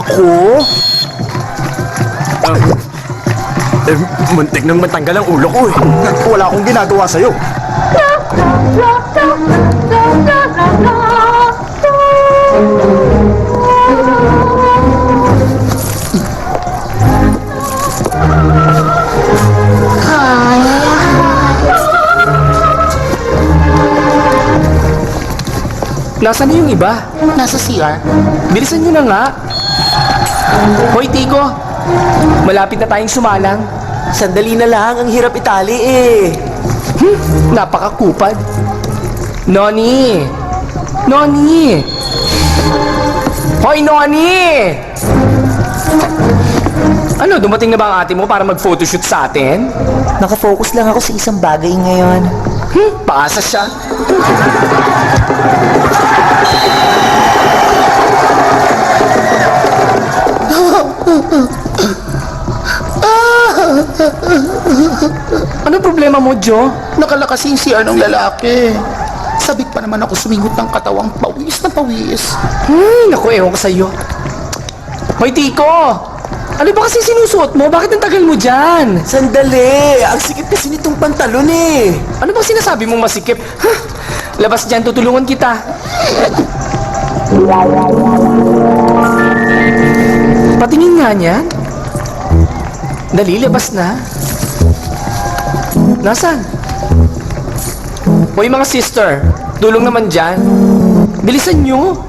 Ako? Muntik nang matanggal ang ulo ko eh. Wala akong ginagawa sa'yo. Nasaan na yung iba? Nasa CR. Bilisan nyo na nga. Hoy, Tico. Malapit na tayong sumalang. Sandali na lang, ang hirap itali eh. Napakakupad. Noni! Noni! Hoy, Noni! Ano, dumating na ba ang ate mo para mag-photoshoot sa atin? Nakafocus lang ako sa isang bagay ngayon. Paasa siya. Ano problema mo, Jo? Nakalakas yung CR ng lalaki. Sabik pa naman ako sumingot ng katawang pawis na pawis. Naku, ewan ko sa'yo. Hoy, Tico! Ano ba kasi sinusuot mo? Bakit ang tagal mo dyan? Sandali, ang sikip kasi nitong pantalon eh. Ano bang sinasabi mong masikip? Labas dyan, tutulungan kita. Patingin nga niyan. Dali, labas na. Nasaan? Hoy mga sister, tulong naman dyan. Bilisan nyo.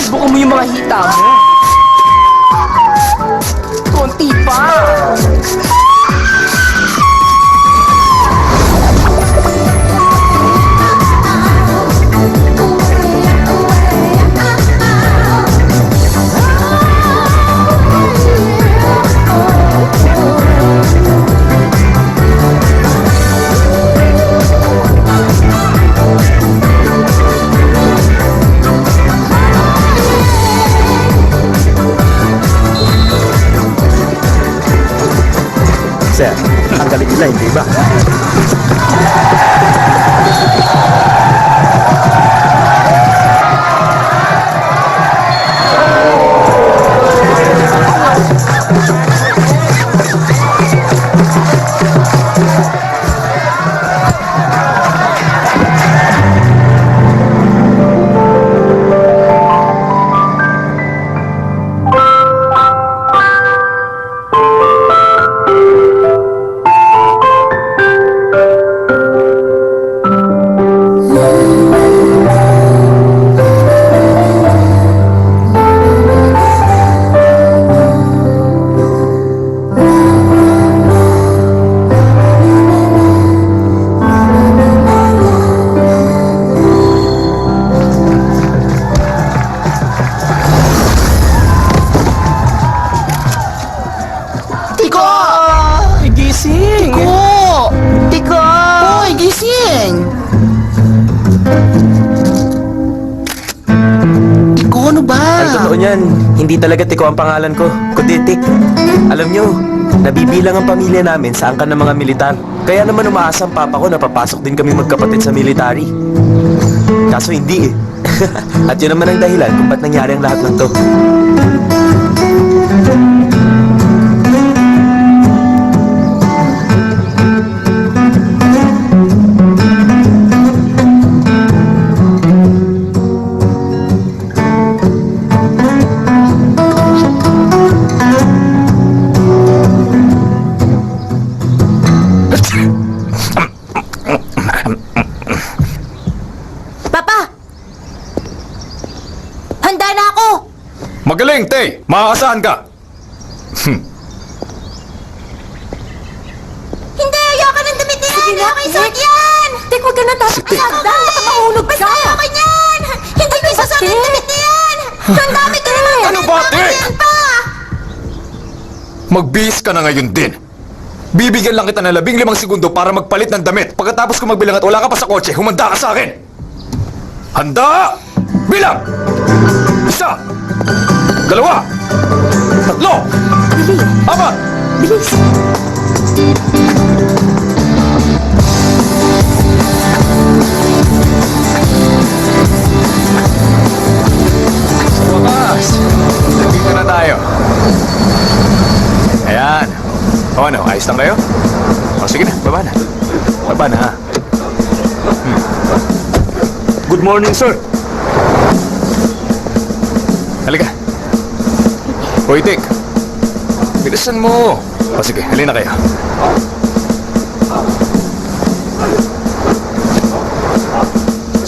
Buka mo yung mga hita mo. Konti pa. Sir, ang galing nila, hindi ba? Tiko! Gising. Tiko! Tiko! Hoy, gising! Tiko, ano ba? Ang totoo niyan, hindi talaga Tiko ang pangalan ko, kundi Tik. Alam nyo, nabibilang ang pamilya namin sa angkan ng mga militar. Kaya naman umaasa ang papa ko na papasok din kami magkapatid sa military. Kaso hindi eh. At yun naman ang dahilan kung ba't nangyari ang lahat ng to. Papa! Handa na ako! Magaling, Tay! Maaasahan ka! Hindi! Ayoko nang dumitin! Ayoko isuot yan! Tik, huwag ka na tapos. Handa! Mahulog ka! Basta ayoko yan! Hindi ko isusuot yung damit na yan! Ang dami ka naman! Ano ba, Tay? Magbihis ka na ngayon din. Bibigyan lang kita ng 15 segundo para magpalit ng damit. Pagkatapos ko magbilang at wala ka pa sa kotse, humanda ka sa akin. Handa! Bilang! 1, 2, 3, 4! Bilis! Wakas! Nandito na tayo. Ayan. O ano, ayos lang kayo? O sige na, baba na. Baba na ha. Good morning, sir. Halika. Hoy, Tik. Bilisan mo. O sige, halina kayo.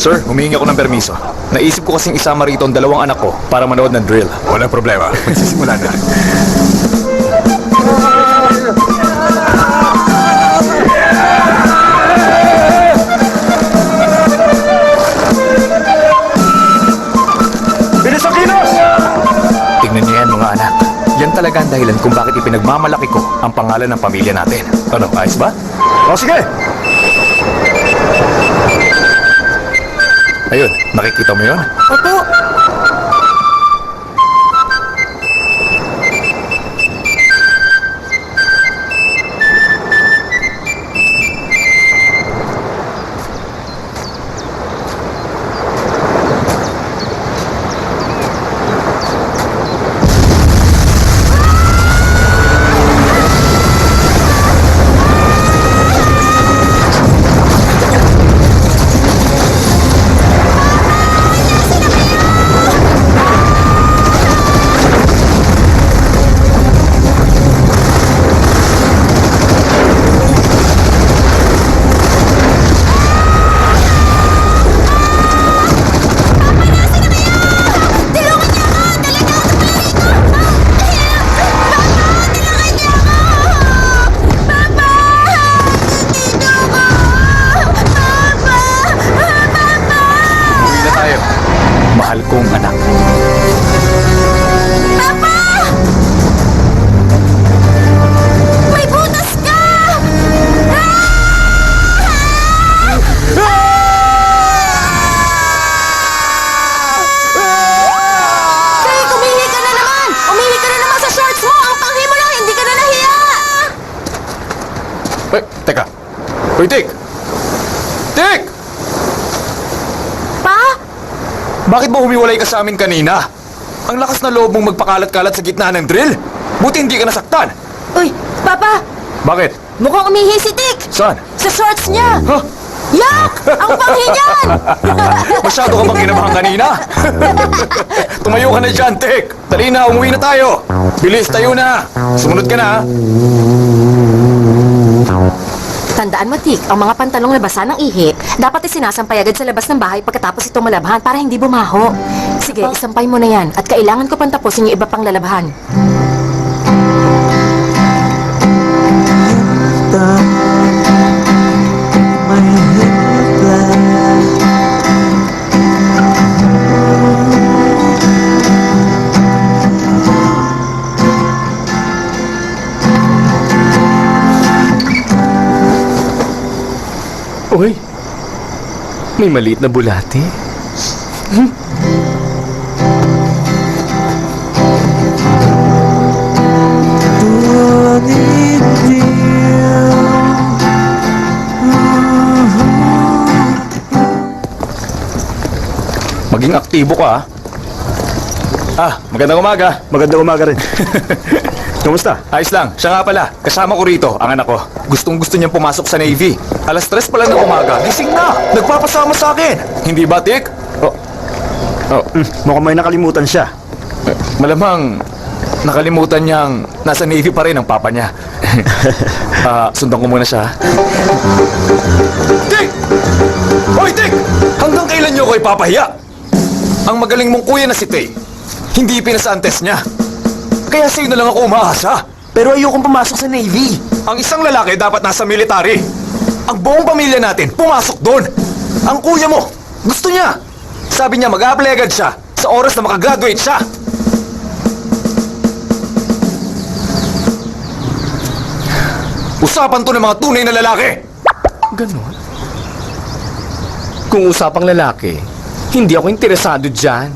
Sir, humingi ako ng permiso. Naisip ko kasing isama rito ang 2 anak ko para manood ng drill. Walang problema. Magsisimula na. Bilis ang kilos! Tingnan niyo yan, mga anak. Yan talaga ang dahilan kung bakit ipinagmamalaki ko ang pangalan ng pamilya natin. Ano, ayos ba? O sige! Ayun, nakikita mo yun? Opo! Uwi na tayo. Mahal kong anak. May butas ka! Jake, umihi ka na naman! Umihi ka na naman sa shorts mo! Ang panghi mo lang, hindi ka na nahiya! Uy, teka. Uy, Tik! Tik! Pa? Bakit mo humiwalay ka sa amin kanina? Ang lakas na loob mong magpakalat-kalat sa gitna ng drill. Buti hindi ka nasaktan. Uy, Papa! Bakit? Mukhang umihi si Dick! Saan? Sa shorts niya! Huh? Yak! Ang panghi niyan! Masyado ka bang kinabahan kanina? Tumayo ka na dyan, Tik! Dali na, umuwi na tayo! Bilis, tayo na! Sumunod ka na, ha? Tandaan mo, Tik, ang mga pantalong na basa ng ihi, dapat isinasampay agad sa labas ng bahay pagkatapos itong malabhan para hindi bumaho. Sige, isampay mo na yan at kailangan ko pang tapusin yung iba pang lalabhan. Uy, may maliit na bulate. Maging aktibo ka, ha? Magandang umaga. Magandang umaga rin. Kumusta? Ayos lang. Siya nga pala. Kasama ko rito, ang anak ko. Gustong-gusto niyang pumasok sa Navy. Alas 3 pa lang ng umaga. Gising na! Nagpapasama sa akin! Hindi ba, Tik? Mukhang may nakalimutan siya. Malamang nakalimutan niyang nasa Navy pa rin ang papa niya. Sundan ko muna siya. Tik! Hoy, Tik! Hanggang kailan niyo ako ipapahiya? Ang magaling mong kuya na si Tay, hindi pinasa ang test niya. Kaya sa'yo na lang ako umaasa. Pero ayokong pumasok sa Navy. Ang isang lalaki dapat nasa military. Ang buong pamilya natin pumasok doon. Ang kuya mo, gusto niya. Sabi niya mag-a-apply agad siya sa oras na makagraduate siya. Usapan to ng mga tunay na lalaki! Ganon. Kung usapang lalaki, hindi ako interesado dyan.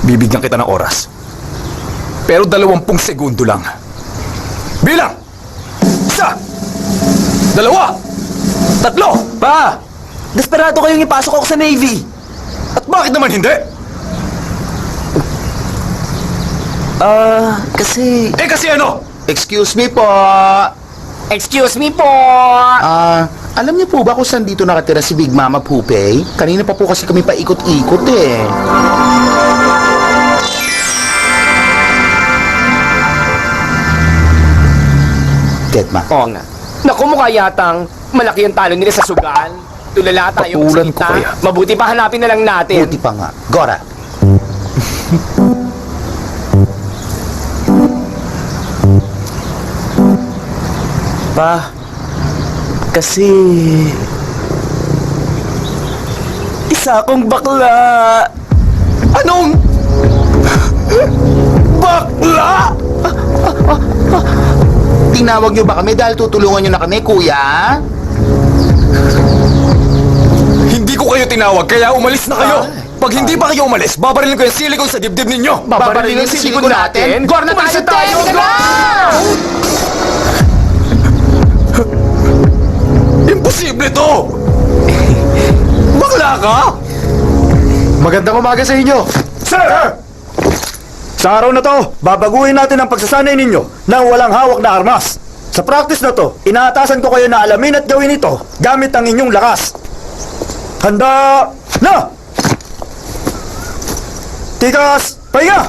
Bibigyan kita ng oras. Pero 20 segundo lang. Bilang! 1, 2, 3! Pa! Desperado kayong ipasok ako sa Navy! At bakit naman hindi? Kasi... Eh kasi ano? Excuse me po. Excuse me po! Alam niyo po ba kung saan dito nakatira si Big Mama Pupay? Kanina pa po kasi kami paikot-ikot eh. Tetma. Oo nga. Naku, mukha yatang malaki ang talo nila sa sugal. Tulala tayo Patulan ko kita. kaya. Mabuti pa hanapin na lang natin. Buti pa nga. Gora. Pa... Kasi... Isa akong bakla! Anong? Bakla! Tinawag niyo ba kami dahil tutulungan niyo na kami, kuya? Hindi ko kayo tinawag, kaya umalis na kayo! Pag hindi pa kayo umalis, babarilin ko yung silikon sa dibdib ninyo! Babarilin ang silikon natin. Gor na Umalis tayo! na tayo! Go! Imposible to! Bakla ka? Magandang umaga sa inyo! Sir! Sa araw na to, babaguhin natin ang pagsasanay ninyo ng walang hawak na armas. Sa practice na to, inaatasan ko kayo na alamin at gawin ito gamit ang inyong lakas. Handa na! Tikas, pahinga!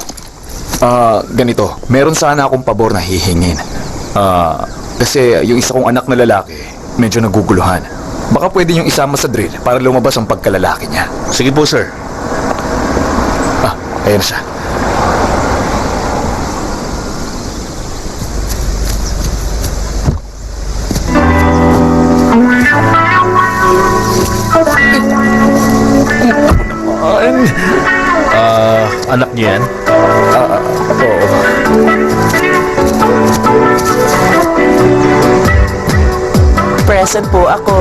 Ganito. Meron sana akong pabor na hihingin. Kasi yung isa kong anak na lalaki, medyo naguguluhan. Baka pwede niyong isama sa drill para lumabas ang pagkalalaki niya. Sige po, sir. Ayan siya. Anak niyo yan? Oo. Present po ako.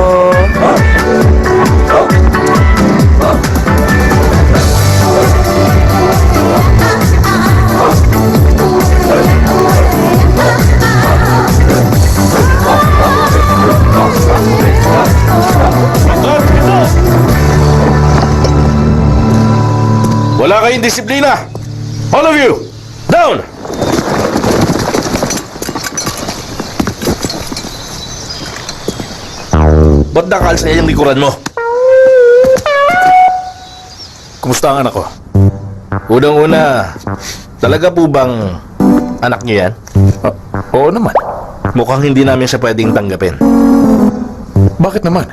Wala kayong disiplina! All of you! Down! Ba't nakal sa iyong likuran mo? Kumusta ang anak ko? Unang-una, talaga po bang anak niyo yan? Oo naman. Mukhang hindi namin siya pwedeng tanggapin. Bakit naman?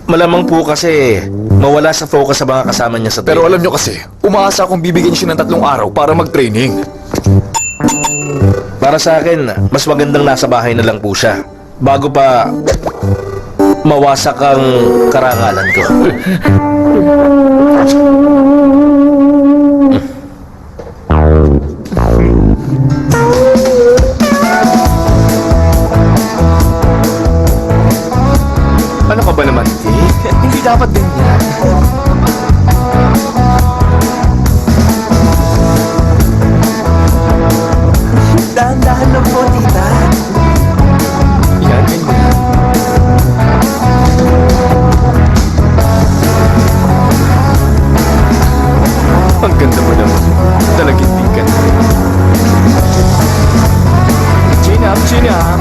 Malamang po kasi mawala sa focus sa mga kasama niya sa Pero training. alam nyo kasi, umaasa akong bibigyan siya ng 3 araw para mag-training. Para sa akin, mas magandang nasa bahay na lang po siya. Bago pa mawasak ang karangalan ko. Ano ka ba naman, Jake? Hindi dapat ganyan. Dahan-dahan lang po, tita. Yan, ganyan. Ang ganda mo naman. Talagintikan. Chin up, chin up.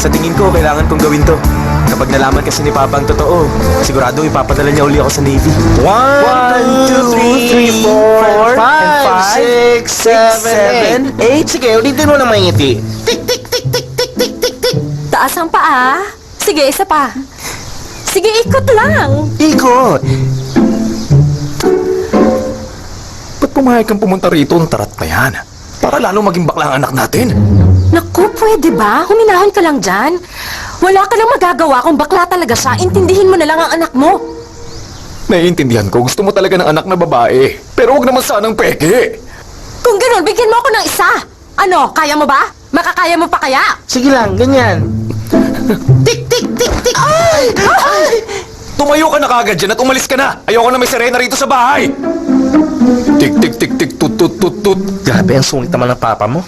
Sa tingin ko, kailangan kong gawin to. Kapag nalaman kasi ni Papa ang totoo, sigurado ipapadala niya uli ako sa Navy. 1, 2, 3, 4, 5, 6, 7, 8. Sige, ulitin mo na maingiti. Taas ang paa. Sige, isa pa. Sige, ikot lang. Ikot! Ba't pumayag kang pumunta rito, ang tarat pa yan. Para lalo maging bakla ang anak natin. Naku, pwede ba? Huminahon ka lang dyan. Wala ka lang magagawa kung bakla talaga siya. Intindihin mo na lang ang anak mo. Naiintindihan ko, gusto mo talaga ng anak na babae. Pero huwag naman sanang peke. Kung gano'n, bigyan mo ako ng isa. Ano, kaya mo ba? Makakaya mo pa kaya? Sige lang, ganyan. Tik, tik, tik, tik! Ay! Ay! Tumayo ka na kagad dyan at umalis ka na. Ayoko na may sirena rito sa bahay. Tik, tik, tik, tik, tut, tut, tut, tut. Grabe, ang sungit naman ng papa mo.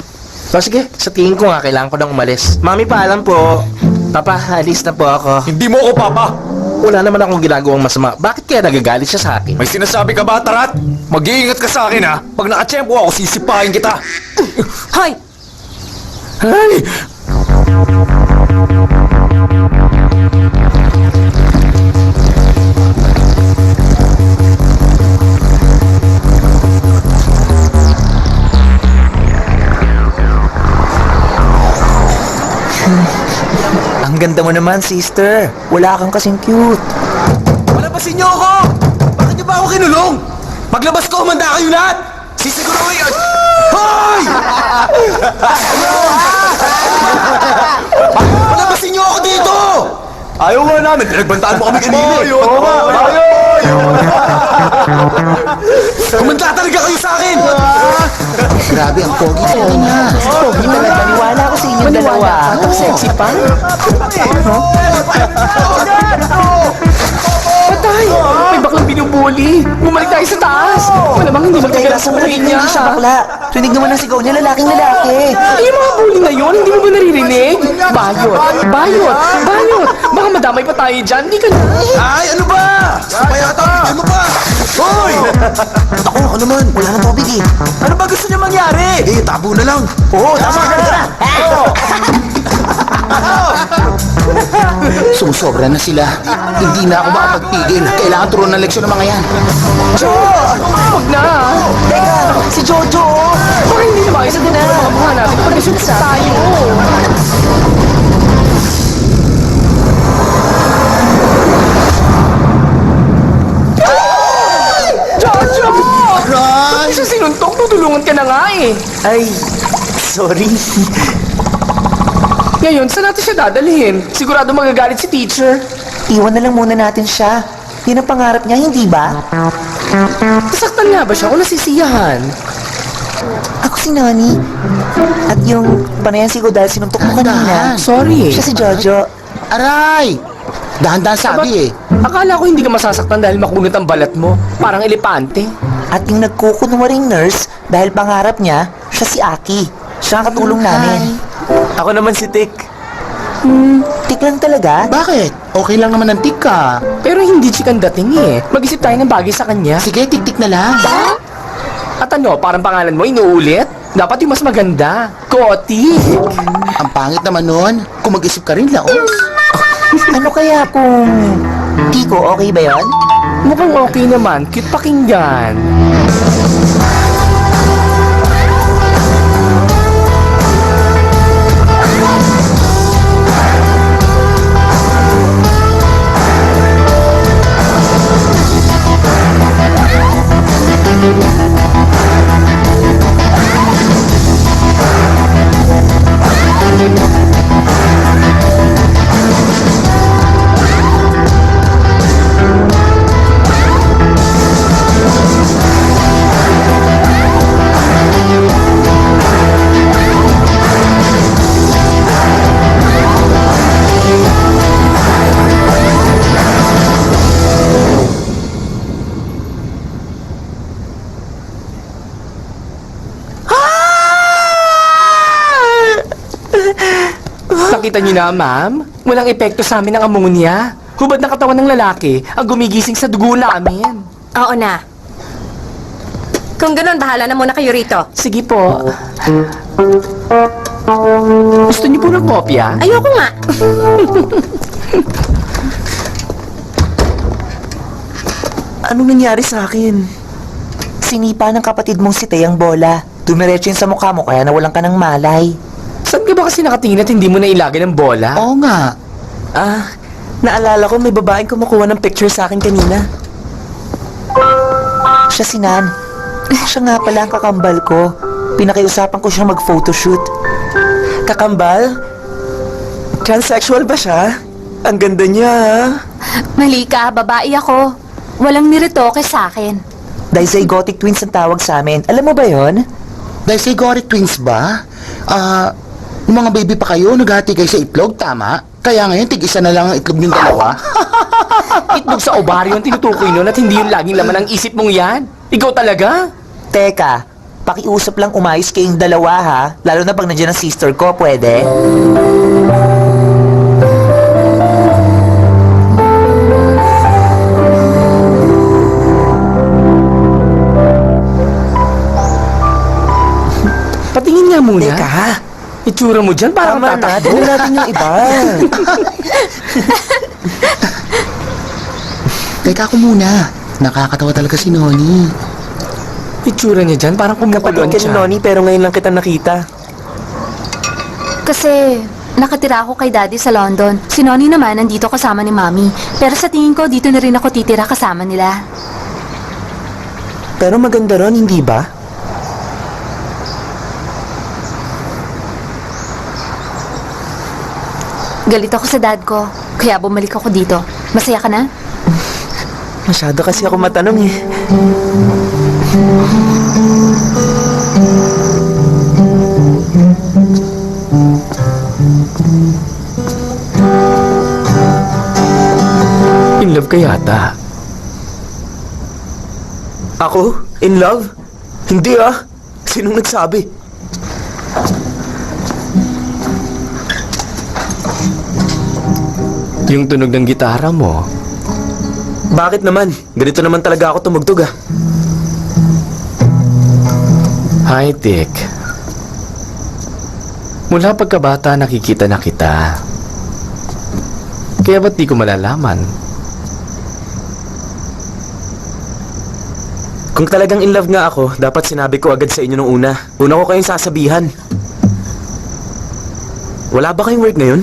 O sige, sa tingin ko nga, kailangan ko nang umalis. Mami, paalam po. Papa, alis na po ako. Hindi mo ako, Papa. Wala naman akong ginagawang masama. Bakit kaya nagagalit siya sa akin? May sinasabi ka ba, Tarat? Mag-iingat ka sa akin, ha? Pag nakatsyempo ako, sisipahin kita. Hoy! Ay! Ang ganda mo naman, sister. Wala kang kasing cute. Palabasin niyo ako! Bakit niyo ba ako kinulong? Paglabas ko, humanda kayo lahat! Sisiguruhin yun! Hoy! Palabasin niyo ako dito! Ayaw nga namin, pinagbantaan mo kami kanina. Oo nga, Humanda talaga kayo sa akin! Grabe, ang pogi talaga niya. Pogi talaga. Maniwala ko sa inyong dalawa. Ang sexy pa. Patay! May baklang binubuli. Bumalik tayo sa taas. Malamang hindi magkagala sa buhay niya. Hindi siya bakla. Tunig naman ang sigaw niya, lalaking lalaki. Ay, yung mga bully na yun, hindi mo ba naririnig? Bayot! Bayot! Bayot! Baka madamay pa tayo dyan. Hindi ka na. Ay, ano ba? Sapayata, ano ba? Hoy! Ako naman, wala nang tubig eh. Ano ba gusto niyo mangyari? Eh, tabo na lang. Oo, tama ka na. Sumusobra na sila. Hindi na ako makapagpigil. Kailangan turuan ng leksyon ng mga yan. Huwag na. Teka, si Jojo. Baka hindi na maayos ang mga mukha natin pag nasunod tayo. Jojo! Ron! Isa sinuntok, tutulungan ka na nga eh. Ay, sorry. Ngayon, saan natin siya dadalhin? Sigurado magagalit si teacher. Iwan na lang muna natin siya. Yan ang pangarap niya, hindi ba? Nasaktan nga ba siya o nasisiyahan? Ako si Nani. At yung panayan si dahil sinuntok mo kanina. Sorry. Siya si Jojo. Aray! Dahan-dahan sabi eh. Akala ko hindi ka masasaktan dahil makunat ang balat mo. Parang elepante. At yung nagkukunwaring nurse, dahil pangarap niya, siya si Aki. Siya ang katulong namin. Ako naman si Tik. Tik lang talaga. Bakit? Okay lang naman ang tika. Pero hindi chikan dating eh. Mag-isip tayo ng bagay sa kanya. Sige, tik-tik na lang. At ano, parang pangalan mo inuulit? Dapat yung mas maganda. Koti. Ang pangit naman nun. Kung mag-isip ka rin lang. Oh. Ano kaya kung... Tiko, okay ba yon? Mukhang okay naman. Cute pakinggan. Nakita niyo na, ma'am? Walang epekto sa amin ang ammonia. Hubad ng katawan ng lalaki ang gumigising sa dugo namin. Oo na. Kung ganun, bahala na muna kayo rito. Sige po. Gusto niyo po ng kopya? Ayoko nga. Anong nangyari sa akin? Sinipa ng kapatid mong si Tay ang bola. Dumiretso yun sa mukha mo kaya nawalan ka ng malay. Saan ka ba kasi nakatingin at hindi mo nailagay ng bola? Oo nga. Naalala ko may babaeng kumukuha ng picture sa akin kanina. Siya si Nan. Siya nga pala ang kakambal ko. Pinakiusapan ko siyang mag-photoshoot. Kakambal? Transsexual ba siya? Ang ganda niya, ha? Mali ka, babae ako. Walang niretoke sa akin. Dizygotic twins ang tawag sa amin. Alam mo ba yon? Dizygotic twins ba? Nung mga baby pa kayo, naghati kayo sa itlog, tama? Kaya ngayon, tig-isa na lang ang itlog ng dalawa. Itlog sa ovaryo ang tinutukoy nun at hindi yung laging laman ng isip mong yan. Ikaw talaga? Teka, pakiusap lang umayos kayong dalawa ha. Lalo na pag nandiyan ang sister ko, pwede? Patingin nga muna. Teka, ha? Itsura mo dyan, parang Tama na, tatakbo. dala natin yung iba. Teka ako muna. Nakakatawa talaga si Noni. Itsura niya dyan, parang kumapalon Kapatid ka ni siya. Noni, pero ngayon lang kita nakita. Kasi nakatira ako kay Daddy sa London. Si Noni naman nandito kasama ni Mami. Pero sa tingin ko, dito na rin ako titira kasama nila. Pero maganda ron, hindi ba? Galit ako sa dad ko, kaya bumalik ako dito. Masaya ka na? Masyado kasi ako matanong eh. In love ka yata. Ako? In love? Hindi ah. Sinong nagsabi? Yung tunog ng gitara mo, Bakit naman? Ganito naman talaga ako tumugtog ah. high-tech. Mula pagkabata nakikita na kita. Kaya ba't di ko malalaman? Kung talagang in love nga ako, dapat sinabi ko agad sa inyo nung una. Una ko kayong sasabihan. Wala ba kayong work ngayon?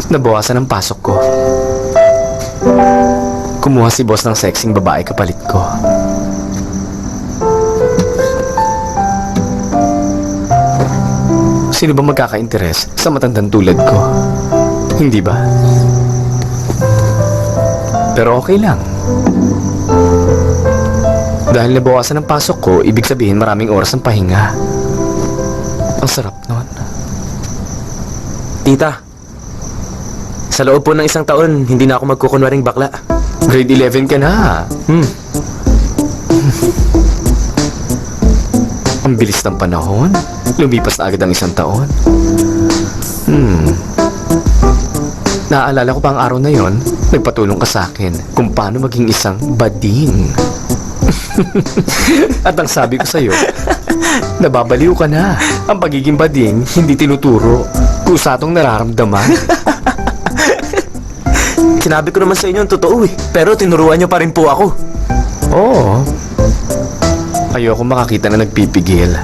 Nabawasan ang pasok ko. Kumuha si boss ng sexing babae kapalit ko. Sino ba magkaka-interes sa matandang tulad ko? Hindi ba? Pero okay lang. Dahil nabawasan ang pasok ko, ibig sabihin maraming oras ng pahinga. Ang sarap nun. Tita, sa loob po ng isang taon, hindi na ako magkukunwaring bakla. Grade 11 ka na. Ang bilis ng panahon. Lumipas na agad ang isang taon. Naaalala ko pa ang araw na yon, nagpatulong ka sa akin kung paano maging isang bading. At ang sabi ko sa'yo, nababaliw ka na. Ang pagiging bading, hindi tinuturo. Kusatong nararamdaman. Sinabi ko naman sa inyo ang totoo eh. Pero tinuruan niyo pa rin po ako. Oo. Ayoko makakita na nagpipigil.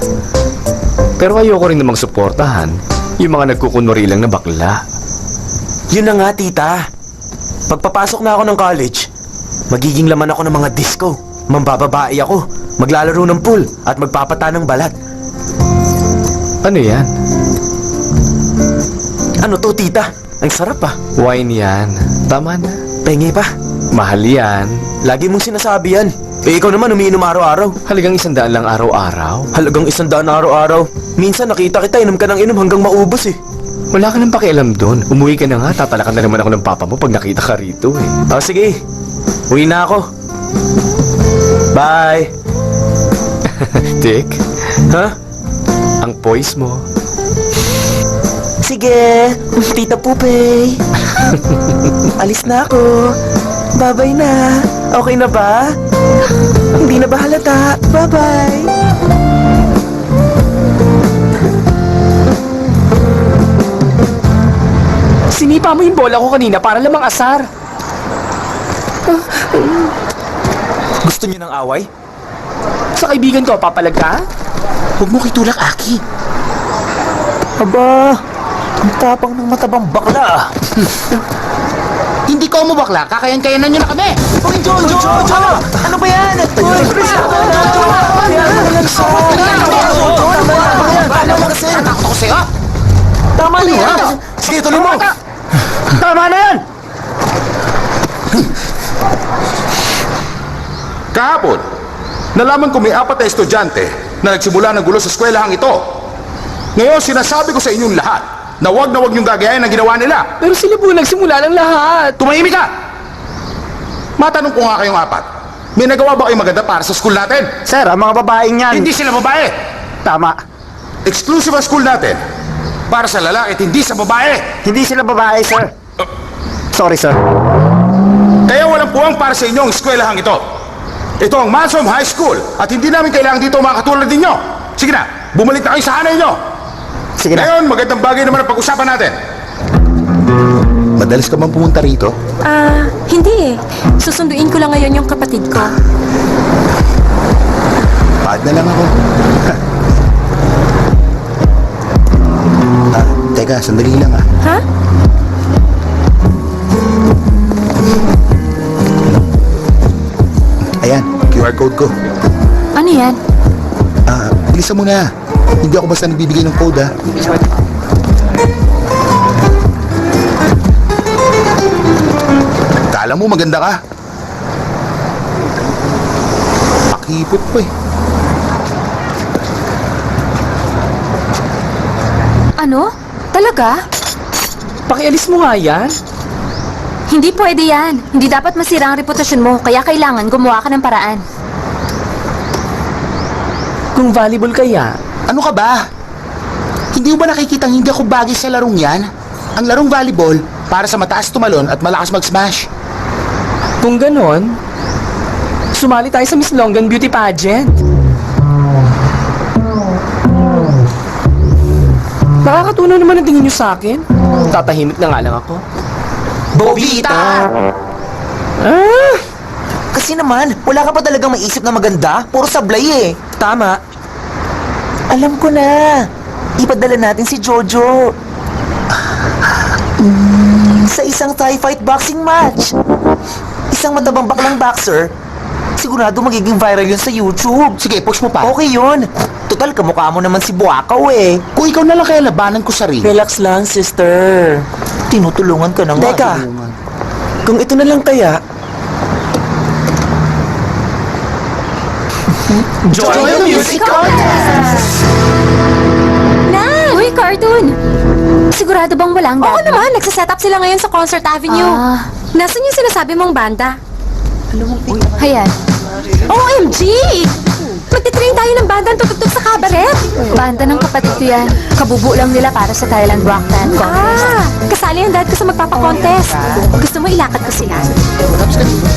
Pero ayoko rin namang suportahan yung mga nagkukunwari lang na bakla. Yun na nga, tita. Pagpapasok na ako ng college, magiging laman ako ng mga disco. Mambababae ako, maglalaro ng pool, at magpapata ng balat. Ano yan? Ano to, tita? Ang sarap ah. Wine yan. Tama na. Pengi pa. Mahal yan. Lagi mong sinasabi yan. Eh, ikaw naman umiinom araw-araw. Halagang 100 lang araw-araw. Halagang 100 araw-araw. Minsan nakita kita, inom ka ng inom hanggang maubos eh. Wala ka nang pakialam doon. Umuwi ka na nga. Tatalakan na naman ako ng papa mo pag nakita ka rito eh. O sige, uwi na ako. Bye. Dick, Ha? ang poise mo. Sige, Tita Pupay. Alis na ako. Bye-bye na. Okay na ba? Hindi na ba halata? Bye-bye. Sinipa mo yung bola ko kanina para lamang asar. Gusto niyo ng away? Sa kaibigan ko, papalag ka? Huwag mo kitulak, Aki. Aba, ang tapang ng matabang bakla. Hindi ko mo bakla, kakayan-kayanan nyo na kami! Uy, Jojo! Ano ba yan? Natakot ako sa'yo! Tama na yan! Sige, tuloy mo! Tama na yan! Kahapon, nalaman ko may 4 na estudyante na nagsimula ng gulo sa eskwelahang ito. Ngayon, sinasabi ko sa inyong lahat na huwag niyong gagayahin ang ginawa nila. Pero sila po nagsimula ng lahat. Tumahimik ka! Matanong ko nga kayong 4. May nagawa ba kayong maganda para sa school natin? Sir, ang mga babaeng yan. Hindi sila babae. Tama. Exclusive ang school natin. Para sa lalaki at hindi sa babae. Hindi sila babae, sir. Sorry, sir. Kaya walang puwang para sa inyo ang eskwelahang ito. Ito ang Mansom High School at hindi namin kailangan dito mga katulad ninyo. Sige na, bumalik na kayo sa hanay nyo. Sige na. Ngayon, magandang bagay naman ang pag-usapan natin. Madalas ka bang pumunta rito? Hindi eh. Susunduin ko lang ngayon yung kapatid ko. Paad na lang ako. Teka, sandali lang ah. Ha? Ayan, QR code ko. Ano yan? Bilisan mo na. Hindi ako basta nagbibigay ng code ah. Kala mo maganda ka? Pakipot pa eh. Ano? Talaga? Pakialis mo nga yan. Hindi pwede yan. Hindi dapat masira ang reputasyon mo, kaya kailangan gumawa ka ng paraan. Kung volleyball kaya. Ano ka ba? Hindi mo ba nakikita hindi ako bagay sa larong yan? Ang larong volleyball, para sa mataas tumalon at malakas mag-smash. Kung ganon, sumali tayo sa Miss Longgan Beauty Pageant. Nakakatunaw naman ang tingin nyo sa akin. Tatahimik na nga lang ako. Bobita! Kasi naman, wala ka pa talagang maisip na maganda? Puro sablay eh. Tama. Alam ko na. Ipadala natin si Jojo. Sa isang Thai fight boxing match. Isang matabang baklang boxer. Sigurado magiging viral yun sa YouTube. Sige, push mo pa. Okay yun. Total, kamukha mo naman si Buakaw eh. Kung ikaw na lang kaya labanan ko sa ring. Relax lang, sister. Tinutulungan ka na nga. Teka, kung ito na lang kaya, Join the music contest! Uy, cartoon! Sigurado bang walang dad? Oo naman, nagsaset up sila ngayon sa Concert Avenue. Nasaan yung sinasabi mong banda? Ayan. OMG! Magtitrain tayo ng banda tutugtog sa cabaret. Banda ng kapatid ko yan. Kabubu lang nila para sa Thailand Rock Band Contest. Kasali ang dad ko sa magpapakontest. Gusto mo ilakad ko sila?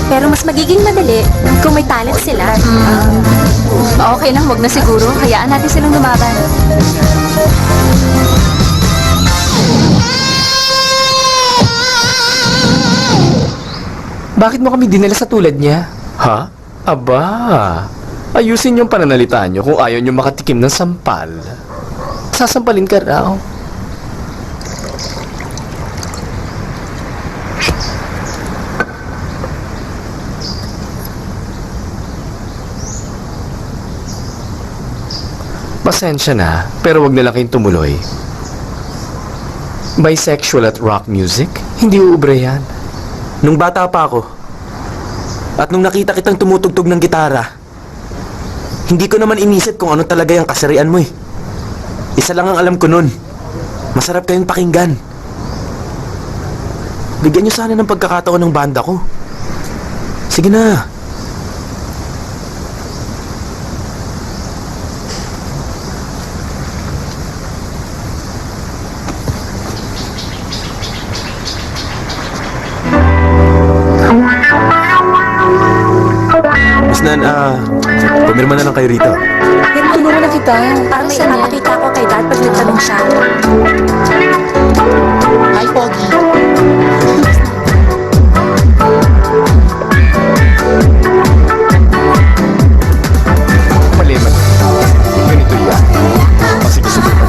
Pero mas magiging madali kung may talent sila. Okay lang, wag na siguro. Hayaan natin silang lumaban. Bakit mo kami dinala sa tulad niya? Ha? Aba, ayusin yung pananalita nyo kung ayaw nyo makatikim ng sampal. Sasampalin ka raw. Pasensya na, pero wag na lang kayong tumuloy. Bisexual at rock music? Hindi uubre yan. nung bata pa ako, at nung nakita kitang tumutugtog ng gitara, hindi ko naman inisip kung ano talaga yung kasarian mo eh. Isa lang ang alam ko nun. Masarap kayong pakinggan. Bigyan niyo sana ng pagkakataon ng banda ko. Sige na. Miss Nan, pumirma na lang kayo rito. Pero tulungan na kita. Parang may napakita ko kay Dad pag nagtanong siya. Hi, Pogi. Mali. Ganito yan. Kasi gusto ko naman.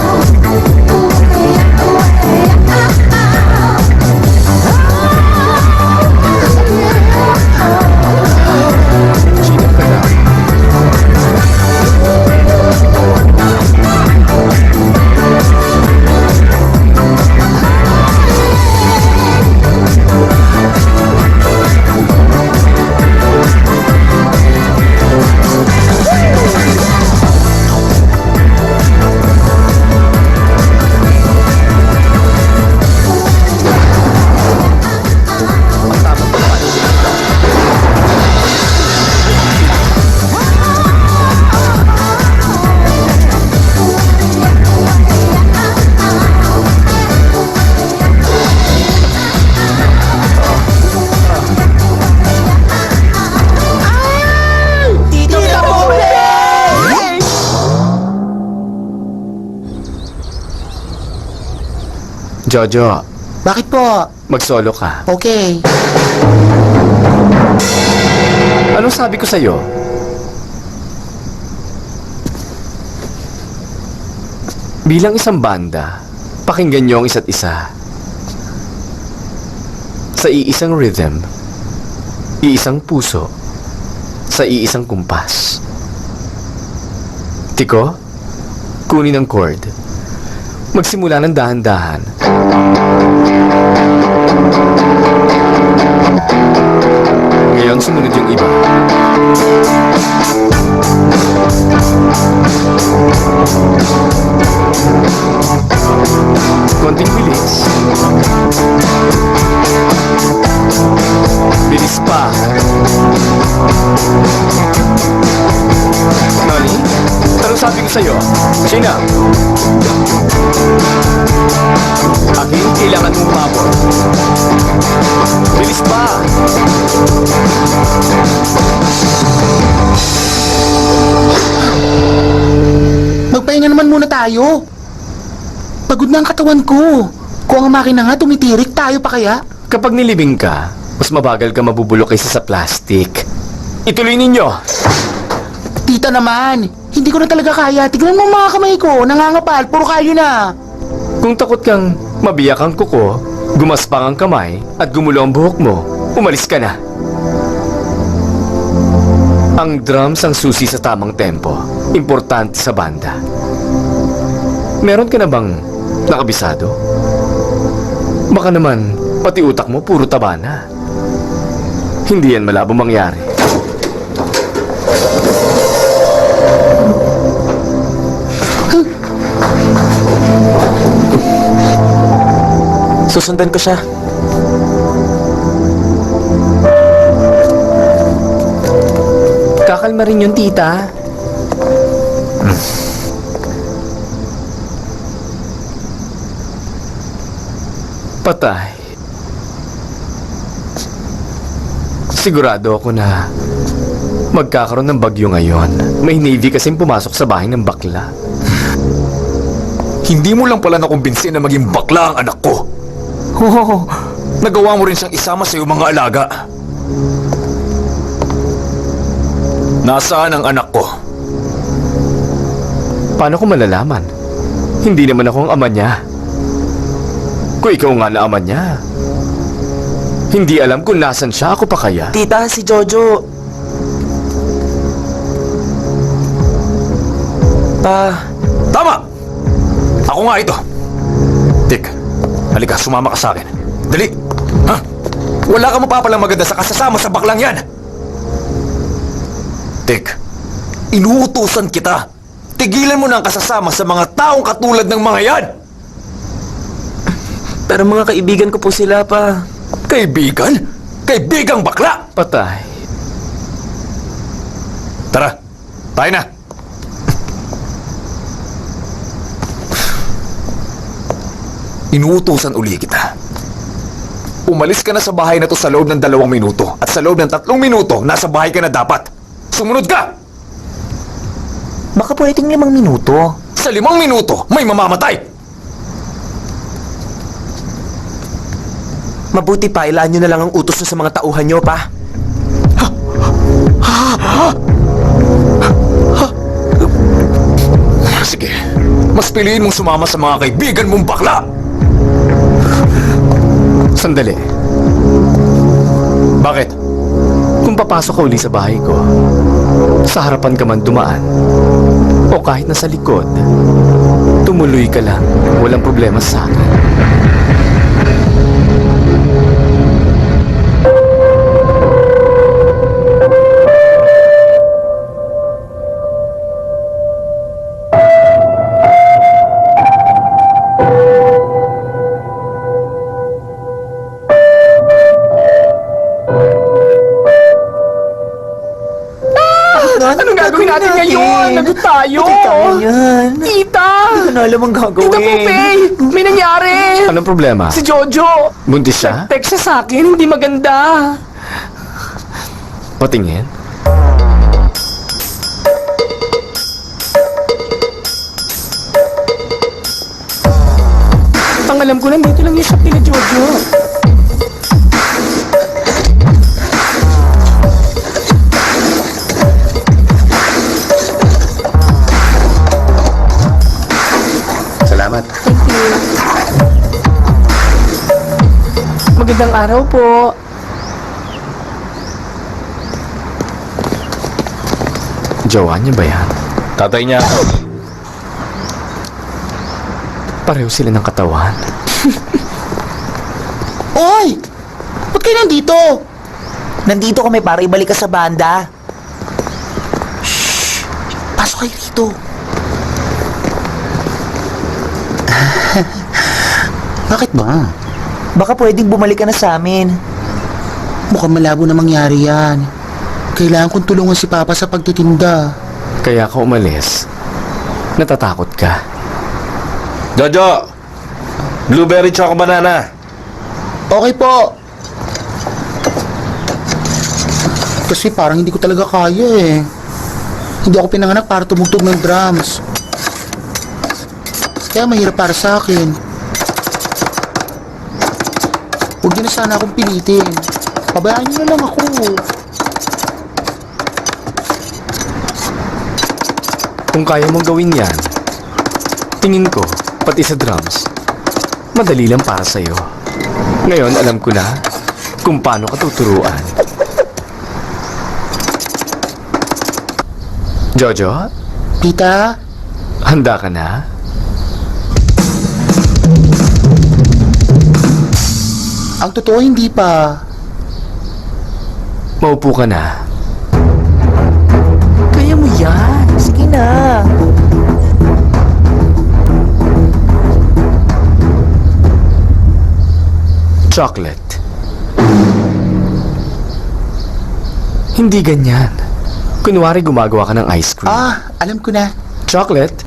Jojo, Bakit po? mag-solo ka. Okay. Anong sabi ko sa'yo? Bilang isang banda, pakinggan niyo ang isa't isa. Sa iisang rhythm, iisang puso, sa iisang kumpas. Tiko, kunin ang chord. Magsimula ng dahan-dahan. Ngayon, sumunod yung iba. Konting bilis. Bilis pa. Nani? Anong sabi ko sa'yo? Sina? Akin, kailangan mong umabot. Bilis pa. Magpahinga naman muna tayo. Pagod na ang katawan ko. Kung ang makina nga tumitirik, tayo pa kaya? Kapag nilibing ka, mas mabagal ka mabubulok kaysa sa plastic. Ituloy ninyo. Tita naman, hindi ko na talaga kaya. Tignan mo ang mga kamay ko, nangangapal, puro kayo na. Kung takot kang mabiyak ang kuko, gumaspang ang kamay, at gumulo ang buhok mo, umalis ka na. Ang drums ang susi sa tamang tempo. Importante sa banda. Meron ka na bang nakabisado? Baka naman, pati utak mo puro taba na. Hindi yan malabo mangyari. Susundan ko siya. Kakalma rin yun, tita. Patay. Sigurado ako na magkakaroon ng bagyo ngayon. May Navy kasing pumasok sa bahay ng bakla. Hindi mo lang pala nakumbinsin na maging bakla ang anak ko. Oo, nagawa mo rin siyang isama sa iyong mga alaga. Nasaan ang anak ko? Paano ko malalaman? Hindi naman ako ang ama niya. Kung ikaw nga na ama niya, hindi alam kung nasan siya, ako pa kaya? Tita, si Jojo. Tama! Ako nga ito. Tik, halika, sumama ka sa akin. Dali! Ha? Wala ka mapapalang maganda sa kasasama sa baklang yan! Tik, inuutusan kita. Tigilan mo na ang kasasama sa mga taong katulad ng mga yan! Pero mga kaibigan ko po sila pa. Kaibigan? Kaibigang bakla! Patay. Tara, tayo na! Inuutusan uli kita. Umalis ka na sa bahay na to sa loob ng 2 minuto. At sa loob ng 3 minuto, nasa bahay ka na dapat. Sumunod ka! Baka pwedeng 5 minuto. Sa 5 minuto, may mamamatay! Mabuti pa, ilaan nyo na lang ang utos nyo sa mga tauhan nyo, pa. Sige, mas piliin mong sumama sa mga kaibigan mong bakla! Sandali. Bakit? Kung papasok ka uli sa bahay ko, sa harapan ka man dumaan, o kahit nasa likod, tumuloy ka lang. Walang problema sa akin. Anong gagawin natin ngayon? Nandun tayo! yan. Tita! Hindi ko na alam ang gagawin. Tita Pupe! May nangyari! Anong problema? Si Jojo! Buntis siya? Text siya sa akin, hindi maganda. Patingin? Ang Ang alam ko, nandito lang yung shop nila Jojo. Salamat. Magandang araw po. Jowa niya ba yan? Tatay niya. Pareho sila ng katawan. Oy! Ba't kayo nandito? Nandito kami para ibalik ka sa banda. Pasok kayo rito. Bakit ba? Baka pwedeng bumalik ka na sa amin. Mukhang malabo na mangyari yan. Kailangan kong tulungan si Papa sa pagtitinda. Kaya ka umalis. Natatakot ka. Jojo! Blueberry choco banana. Okay po. Kasi parang hindi ko talaga kaya eh. Hindi ako pinanganak para tumugtog ng drums. Kaya mahirap para sa akin. Huwag niyo na sana akong pilitin. Pabayaan niyo na lang ako. Kung kaya mong gawin yan, tingin ko, pati sa drums, madali lang para sa'yo. Ngayon, alam ko na kung paano ka tuturuan. Jojo, Tita, handa ka na? ang totoo hindi pa. Maupo ka na. Kaya mo yan. Sige na. Chocolate. Hindi ganyan. Kunwari gumagawa ka ng ice cream. Alam ko na. Chocolate.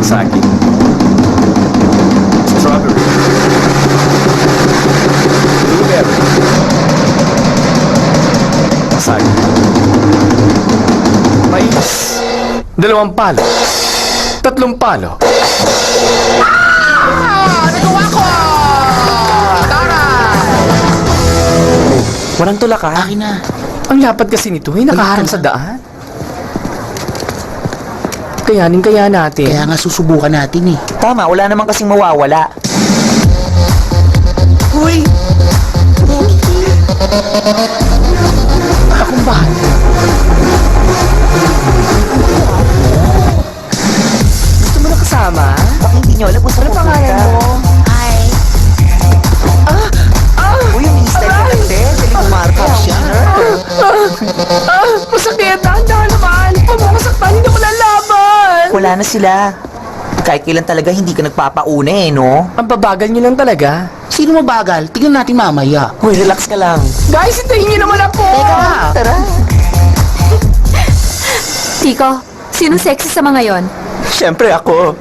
Saging. Strawberry. Blueberry. Saging. Mais. 2 palo. 3 palo. Walang tulak ha? Akin na. Ang lapad kasi nito ay nakaharang sa daan. Kayanin kaya natin. Kaya nga susubukan natin eh. Tama, wala naman kasing mawawala. Uy! Akong bahala. Gusto mo na kasama? Baka hindi nyo alam kung saan pupunta. Uy, yung Easter ka lang din. Daling umarpa siya. Masakit! Dahan-dahan naman! Huwag mo kasaktan, hindi ko lalaban! Wala na sila. Kahit kailan talaga hindi ka nagpapauna eh, no? Ang babagal niyo lang talaga. Sino mabagal? Tingnan natin mamaya. Uy, relax ka lang. Guys, hintayin niyo naman ako! Tara. Tiko, sino sexy sa mga yon? Siyempre ako.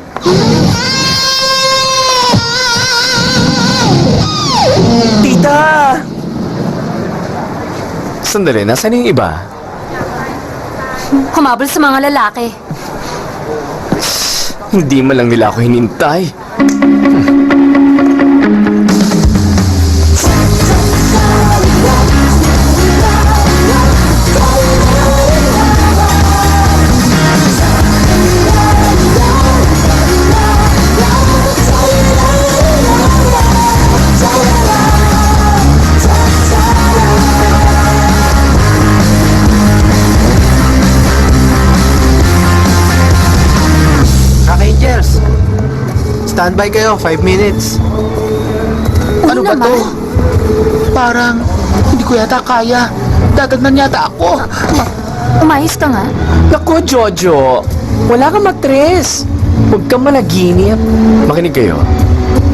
Tita! Sandali, nasaan yung iba? Humabol sa mga lalaki. Hindi man lang nila ako hinintay. Angels, standby kayo, 5 minutes. Ano ba to? Parang hindi ko yata kaya. Dadagnan yata ako. Umayos ka nga. Naku, Jojo! Wala kang matres! Huwag kang managinip. Makinig kayo.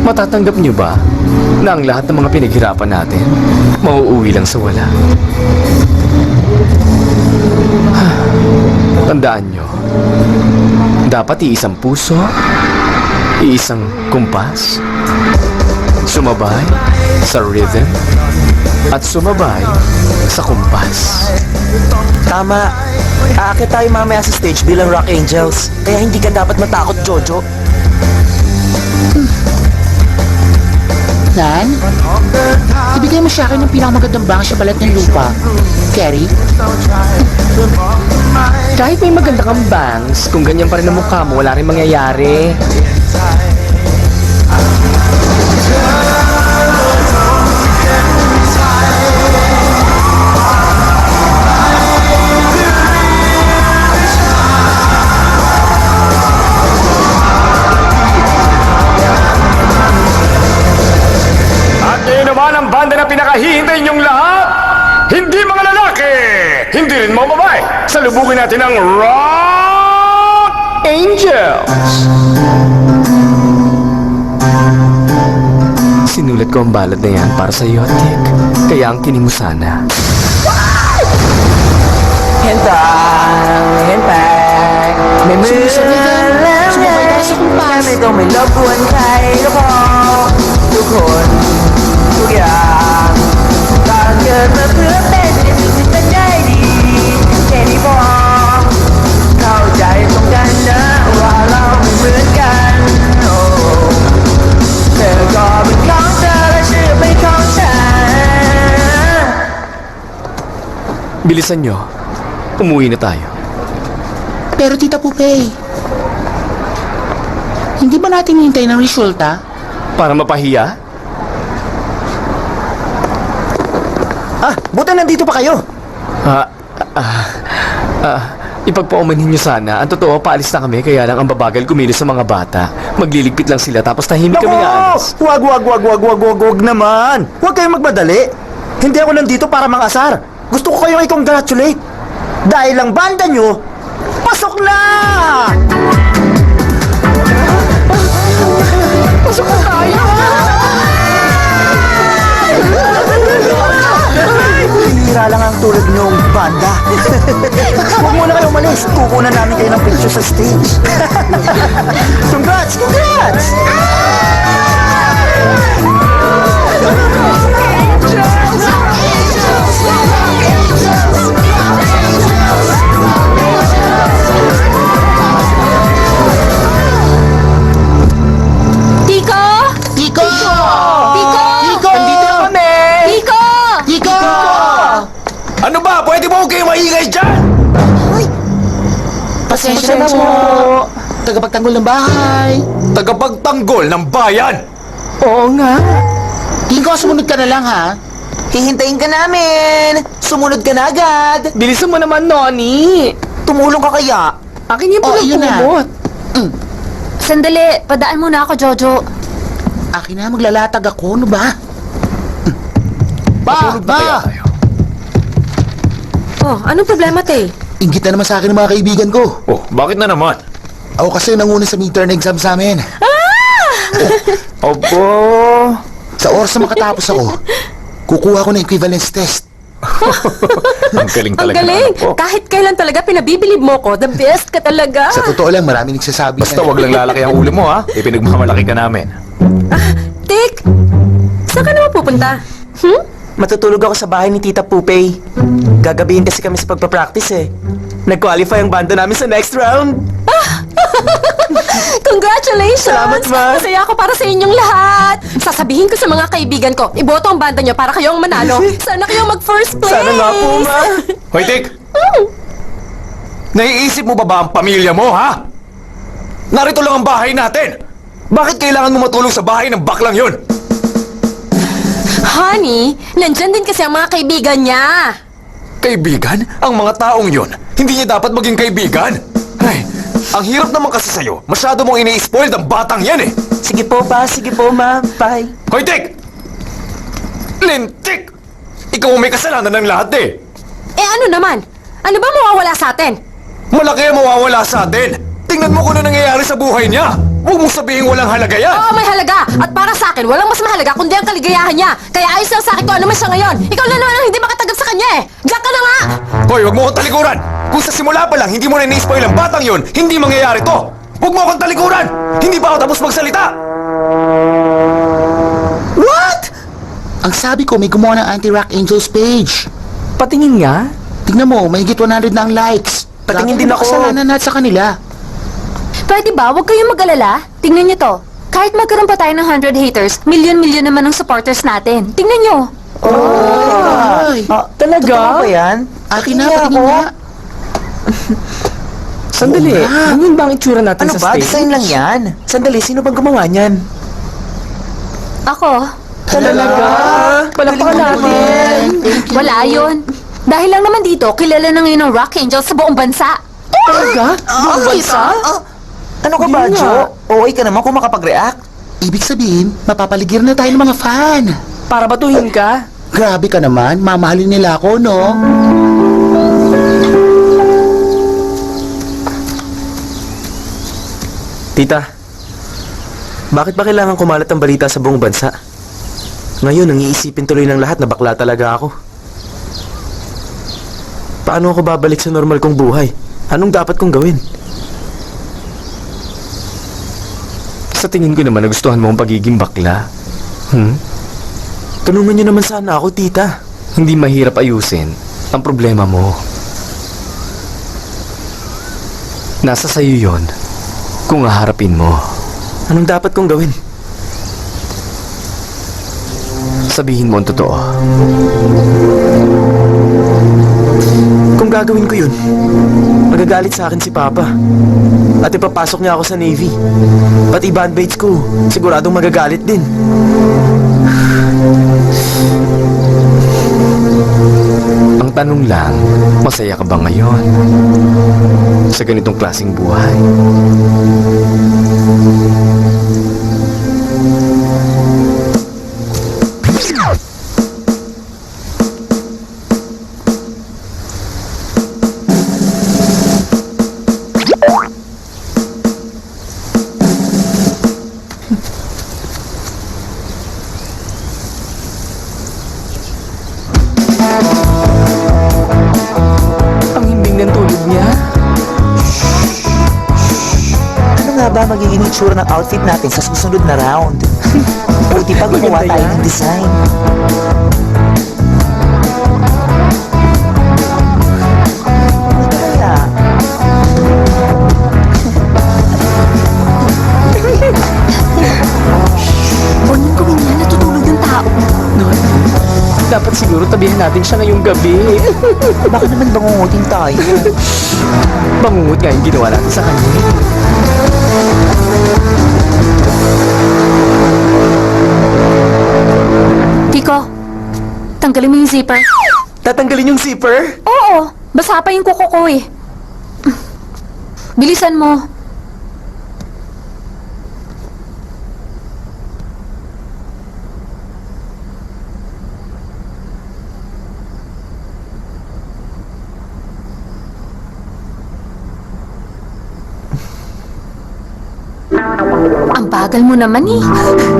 Matatanggap niyo ba na ang lahat ng mga pinaghirapan natin mauuwi lang sa wala? Tandaan niyo, dapat iisang puso, iisang kumpas, sumabay sa rhythm, at sumabay sa kumpas. Tama. Aakit tayo mamaya sa stage bilang Rock Angels. Kaya hindi ka dapat matakot, Jojo. Nan, ibigay mo sa akin yung pinakamagandang bang sa balat ng lupa. Carrie? Kahit may maganda kang bangs, kung ganyan pa rin ang mukha mo, wala rin mangyayari. At ngayon naman ang banda na pinakahihintay niyong lahat, hindi mga lalaki, hindi rin mga babae. Salubungin natin ang Rock Angels! Sinulat ko ang balad na yan para sa iyo, Tik. Kaya ang kinig mo sana. Hintay. May Sumabay tayo sa kumpas. ไม่ต้องไม่รบกวนใครก็พอทุกคนทุกอย่างต่างเกิดมาเพื่อเป็นกันได้ดีแค่นี้พอเข้าใจตรงกันนะว่าเราไม่เหมือนกันโอ้เธอก็เป็นของเธอและชื่อเป็นของฉัน Bilisan nyo. Umuwi na tayo. Pero Tita Pupay, hindi ba natin hintay ng resulta? Para mapahiya? Buti nandito pa kayo. Ipagpaumanhin nyo sana. Ang totoo, paalis na kami, kaya lang ang babagal kumilos sa mga bata. Magliligpit lang sila, tapos tahimik kami aalis. Wag naman. Huwag kayong magmadali. Hindi ako nandito para mang-asar. Gusto ko kayong i-congratulate. Dahil ang banda nyo, pasok na! Pasok na tayo! Hinira lang ang tulad nyong banda. Huwag muna kayo umalis. Kukunan namin kayo ng picture sa stage. Congrats! Congrats! Tiko! Tiko! Tiko! Tiko! Nandito na kami! Tiko! Tiko! Ano ba? Pwede mo kayo maingay dyan? Pasensya na po. Tagapagtanggol ng bahay. Tagapagtanggol ng bayan! Oo nga. Tiko, sumunod ka na lang ha. Hihintayin ka namin! Sumunod ka na agad! Bilisan mo naman, Noni. Tumulong ka kaya? Akin yung Oh, yun na. pulot. Sandali, padaan muna ako, Jojo. Akin na, maglalatag ako. Ano ba? Matulog na kaya tayo. Oh, anong problema, te? Inggit na naman sa akin ng mga kaibigan ko. Oh, bakit na naman? Ako kasi nanguna sa midterm exam sa amin. Opo. Sa oras na makatapos ako, kukuha ko ng equivalence test. Ang galing Ang talaga. galing! ng anak ko. Kahit kailan talaga pinabibilib mo ko, the best ka talaga! Sa totoo lang, marami nagsasabi Basta na. wag lang lalaki ang ulo mo ha. Ipinagmamalaki ka namin. Tik! Saan ka naman pupunta? Matutulog ako sa bahay ni Tita Pupay. Gagabihin kasi kami sa pagpapractice eh. Nag-qualify ang banda namin sa next round. Congratulations! Salamat, Ma. Masaya ako para sa inyong lahat! Sasabihin ko sa mga kaibigan ko, iboto ang banda nyo para kayong manalo. Sana kayo mag-first place! Sana nga po, Ma. Hoy, Tik! Naiisip mo ba ang pamilya mo, ha? Narito lang ang bahay natin! Bakit kailangan mo matulong sa bahay ng baklang yun? Honey, nandyan din kasi ang mga kaibigan niya. Kaibigan? Ang mga taong yun, hindi niya dapat maging kaibigan? Ay, ang hirap naman kasi sa'yo. Masyado mong ini-spoil ang batang yan eh. Sige po, Pa. Sige po, Ma. Bye. Hoy, Tik! Lintik! Ikaw ang may kasalanan ng lahat eh. Eh ano naman? Ano ba mawawala sa atin? Malaki ang mawawala sa atin. Tingnan mo kung ano nangyayari sa buhay niya. Huwag mong sabihin walang halaga yan. Oo, may halaga. At para sa akin, walang mas mahalaga kundi ang kaligayahan niya. Kaya ayos lang sa akin kung ano man siya ngayon. Ikaw na naman ang hindi makatanggap sa kanya eh. Diyan ka na nga! Hoy, huwag mo akong talikuran! Kung sa simula pa lang hindi mo na ini-spoil ang batang yun, hindi mangyayari to! Huwag mo akong talikuran! Hindi pa ako tapos magsalita! What? Ang sabi ko, may gumawa ng Anti-Rock Angels page. Patingin nga. Tignan mo, may higit 100 na ang likes. Patingin Grabe din ang ako. kasalanan natin sa kanila. Pwede ba? Huwag kayong mag-alala. Tingnan niyo to. Kahit magkaroon pa tayo ng 100 haters, milyon-milyon naman ang supporters natin. Tingnan niyo. Ay, Talaga? Totoo ba yan? akin na, Patingin patingin ako. nga. Sandali, ganyan ba ang itsura natin Ano sa ba? stage? Design lang yan. Sandali, sino bang gumawa niyan? Ako? Talaga? Palakpakan natin. Wala yun. Dahil lang naman dito, kilala na ngayon ng Rock Angels sa buong bansa. Talaga? Buong bansa? Ano ka ba, Hindi nga. Jo? OA ka naman kung makapag-react. Ibig sabihin, mapapaligir na tayo ng mga fan. Para batuhin ka? Grabe ka naman, mamahalin nila ako, no? Tita, bakit ba kailangan kumalat ang balita sa buong bansa? Ngayon, ang iisipin tuloy ng lahat na bakla talaga ako. Paano ako babalik sa normal kong buhay? Anong dapat kong gawin? Sa tingin ko naman nagustuhan mo ang pagiging bakla. Tulungan niyo naman sana ako, tita. Hindi mahirap ayusin ang problema mo. Nasa sayo yon kung haharapin mo. Anong dapat kong gawin? Sabihin mo ang totoo. Kung gagawin ko yun, magagalit sa akin si Papa. At ipapasok niya ako sa Navy. Pati bandmates ko, siguradong magagalit din. Ang tanong lang, masaya ka ba ngayon? Sa ganitong klaseng buhay? Ang himbing ng tulog niya. Ano nga ba magiging itsura ng outfit natin sa susunod na round? Buti pa gumawa Maganda tayo yan. ng design. Buti kaya. Huwag niyong gawin yan, natutulog yung tao. Dapat siguro tabihan natin siya ngayong gabi. Baka naman bangungutin tayo. Bangungot nga yung ginawa natin sa kanya. Tiko, tanggalin mo yung zipper. Tatanggalin yung zipper? Oo, basa pa yung kuko ko eh. Bilisan mo. Ang bagal mo naman eh.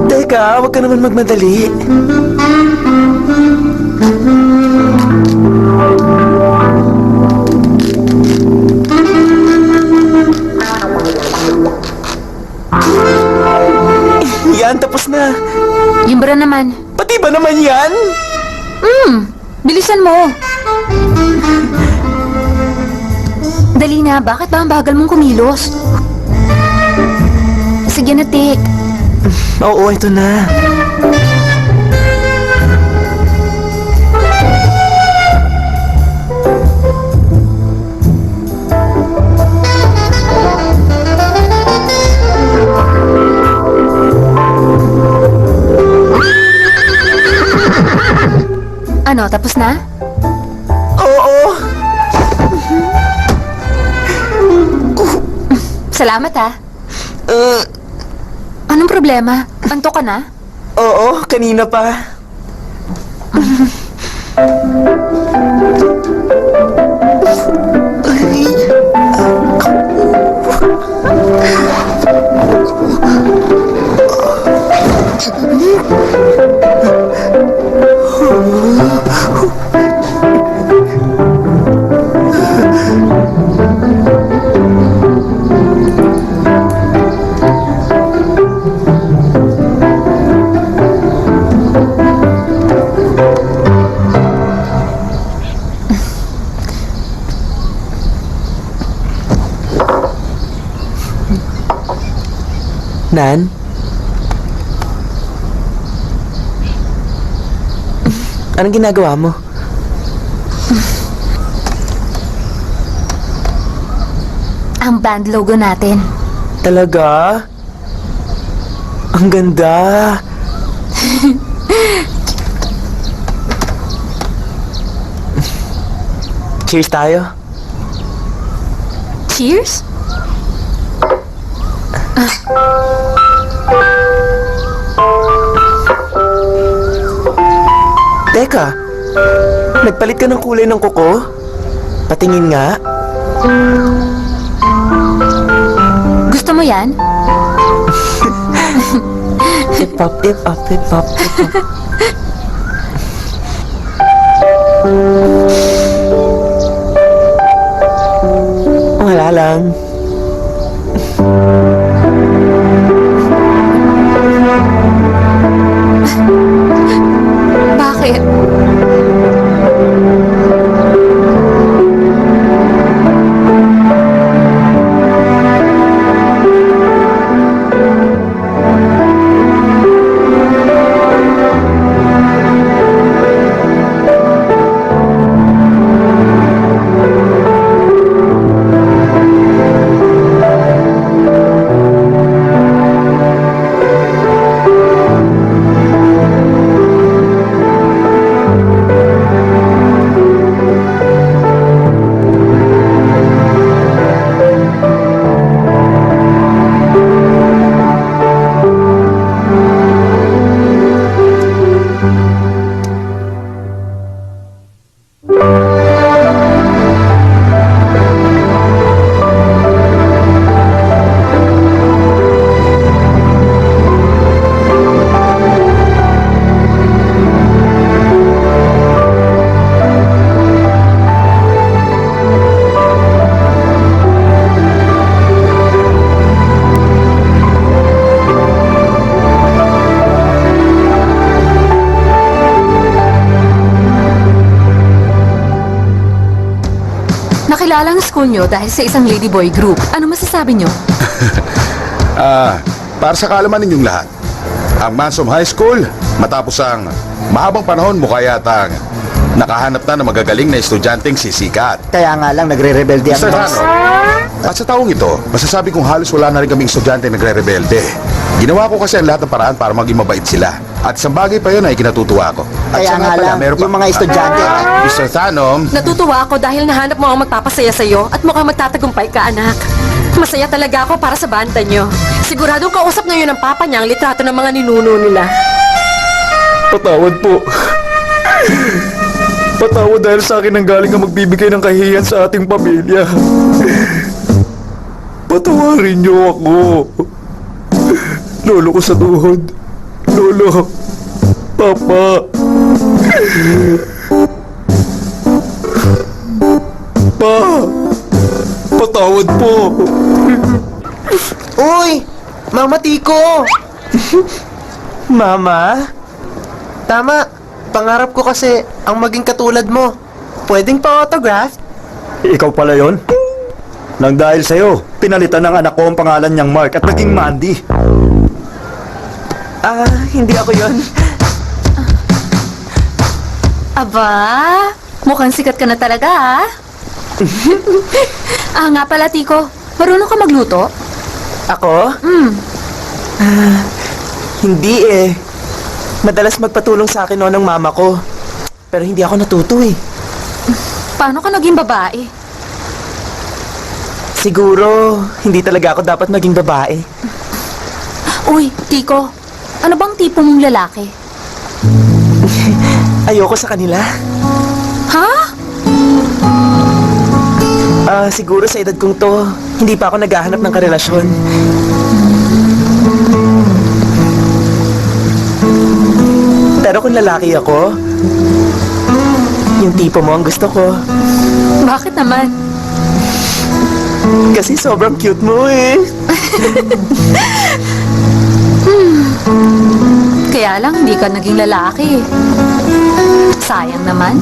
Teka, wag ka naman magmadali. Yan, tapos na. Yung bra naman. Pati ba naman yan? Bilisan mo. Dali na, bakit ba ang bagal mong kumilos? Sige na, Tik. Oo, ito na. Ano, tapos na? Oo. Salamat ha. Anong problema? Anto ka na? Oo, kanina pa. Nan? Anong ginagawa mo? Ang band logo natin. Talaga? Ang ganda. Cheers tayo. Cheers? Teka, nagpalit ka ng kulay ng kuko? Patingin nga. Gusto mo yan? Hip-hop, hip-hop, hip-hop, hip-hop. Wala lang. Bakit? Nakilala ang school nyo dahil sa isang ladyboy group. Ano masasabi nyo? Para sa kaalaman ninyong lahat, ang Mansom High School, matapos ang mahabang panahon, mukha yatang nakahanap na ng magagaling na estudyanteng sisikat. Kaya nga lang nagre-rebelde ang Mr. boss. Tano, at sa taong ito, masasabi kong halos wala na rin kaming estudyante nagre-rebelde. Ginawa ko kasi ang lahat ng paraan para maging mabait sila. At isang bagay pa yun ay kinatutuwa ko. At Kaya siya nga pala, lang, meron pa- yung mga estudyante. Mr. Thanom, Natutuwa ako dahil nahanap mo ang magpapasaya sa'yo at mukhang magtatagumpay ka, anak. Masaya talaga ako para sa banda nyo. Siguradong kausap ngayon ng papa niya ang litrato ng mga ninuno nila. Patawad po. Patawad dahil sa akin ang galing ang magbibigay ng kahihiyan sa ating pamilya. Patawarin niyo ako. Lolo ko sa tuhod. Lolo. Papa. Pa. Patawad po. Uy! Mama Tiko! Mama? Tama. Pangarap ko kasi ang maging katulad mo. Pwedeng pa-autograph? Ikaw pala yon. Nang dahil sa'yo, pinalitan ng anak ko ang pangalan niyang Mark at naging Mandy. Hindi ako yon. Aba, mukhang sikat ka na talaga, ah. Nga pala, Tiko. Marunong ka magluto? Ako? Hindi eh. Madalas magpatulong sa akin noon ng mama ko. Pero hindi ako natuto eh. Paano ka naging babae? Siguro, hindi talaga ako dapat maging babae. Uy, Tiko. Ano bang tipo mong lalaki? Ayoko sa kanila. Ha? Siguro sa edad kong to, hindi pa ako naghahanap ng karelasyon. Pero kung lalaki ako, yung tipo mo ang gusto ko. Bakit naman? Kasi sobrang cute mo eh. Kaya lang, hindi ka naging lalaki. Sayang naman.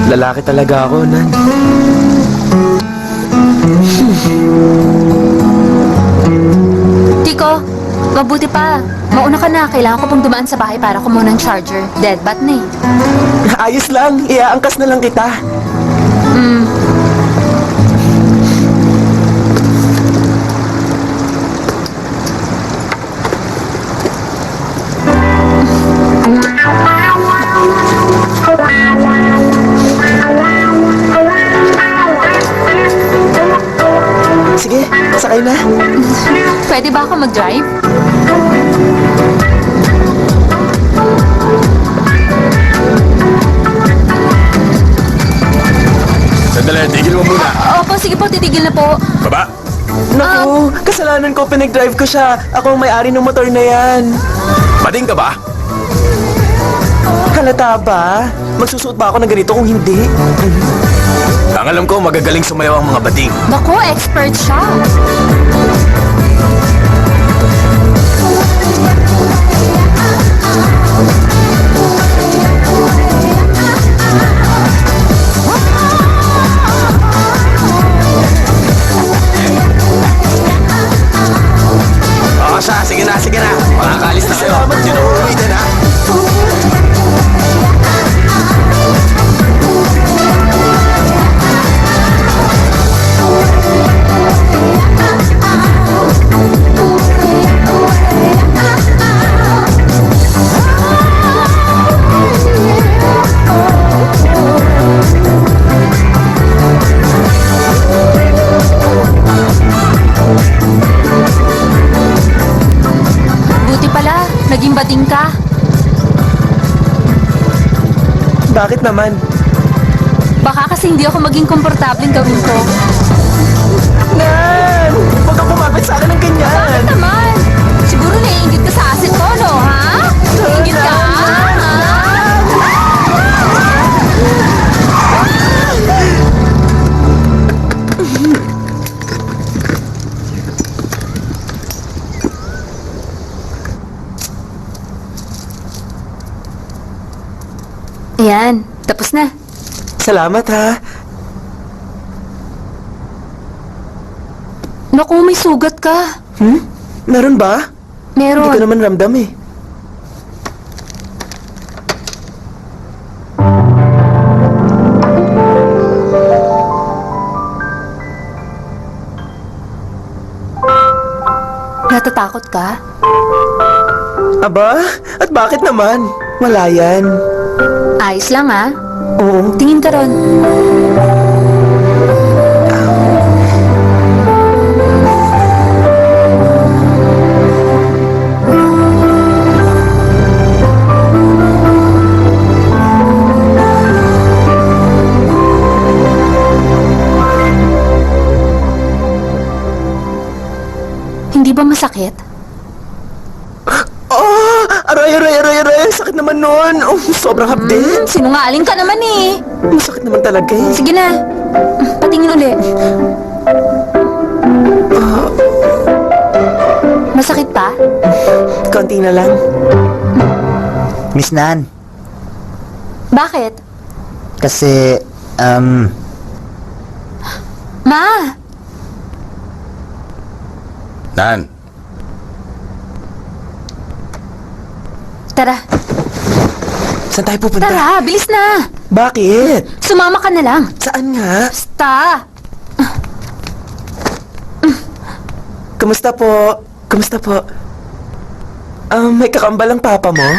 Lalaki talaga ako, Nan. Tiko, mabuti pa. Mauna ka na. Kailangan ko pong dumaan sa bahay para kumuha ng charger. Dead bat na eh. Ayos lang, iaangkas na lang kita. Sige, sakay na. Pwede ba ako mag-drive? Sandali, tigil mo muna. Opo, sige po. Titigil na po. Baba. Naku, kasalanan ko, pinag-drive ko siya. Ako ang may-ari ng motor na yan. Bading ka ba? Halata ba? Magsusuot ba ako ng ganito kung hindi? Ang alam ko, magagaling sumayaw ang mga bading. Naku, expert siya. Oo siya, sige na, sige na. Makakaalis na kayo. Salamat, Yun ang uuwi din, ha? Buti pala, naging bading ka. Bakit naman? Baka kasi hindi ako maging komportableng gawin ko. Nan! Huwag kang bumabit sa akin ng ganyan! Bakit naman? Siguro naiingit ka sa asset ko, no, ha? Ingit ka, ha? Ayan, tapos na. Salamat ha. Naku, may sugat ka. Meron ba? Hindi ko Meron. naman ramdam eh. Natatakot ka? Aba, at bakit naman? Wala yan. Ayos lang, ha? Oo. Tingin ka ron. Hindi ba masakit? Oh! Aray! Sakit naman nun! Oh, sobrang hapde! Sinungaling ka naman eh. Masakit naman talaga eh. Sige na. Patingin uli. Masakit pa? Konti na lang. Miss Nan, Bakit? kasi, Ma! Nan, Tara. Saan tayo pupunta? Tara, bilis na. Bakit? Sumama ka na lang. Saan nga? Basta. Kamusta po? Kamusta po? May kakambal ang papa mo?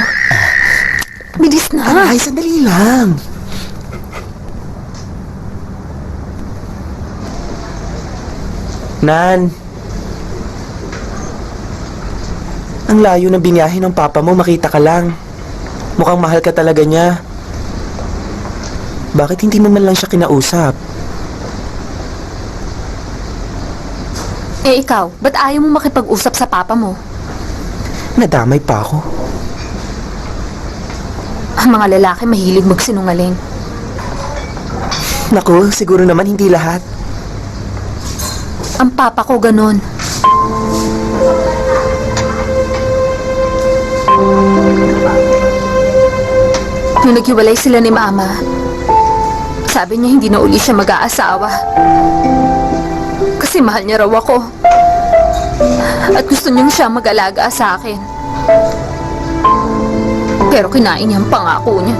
Bilis na. Ay, sandali lang. Nan. Ang layo ng biniyahe ng papa mo, makita ka lang. Mukhang mahal ka talaga niya. Bakit hindi mo man lang siya kinausap? Eh ikaw, ba't ayaw mo makipag-usap sa papa mo? Nadamay pa ako. Ang mga lalaki mahilig magsinungaling. Naku, siguro naman hindi lahat. Ang papa ko ganon. Nung naghiwalay sila ni Mama, sabi niya hindi na uli siya mag-aasawa. Kasi mahal niya raw ako. At gusto niyang siya mag-alaga sa akin. Pero kinain niya ang pangako niya.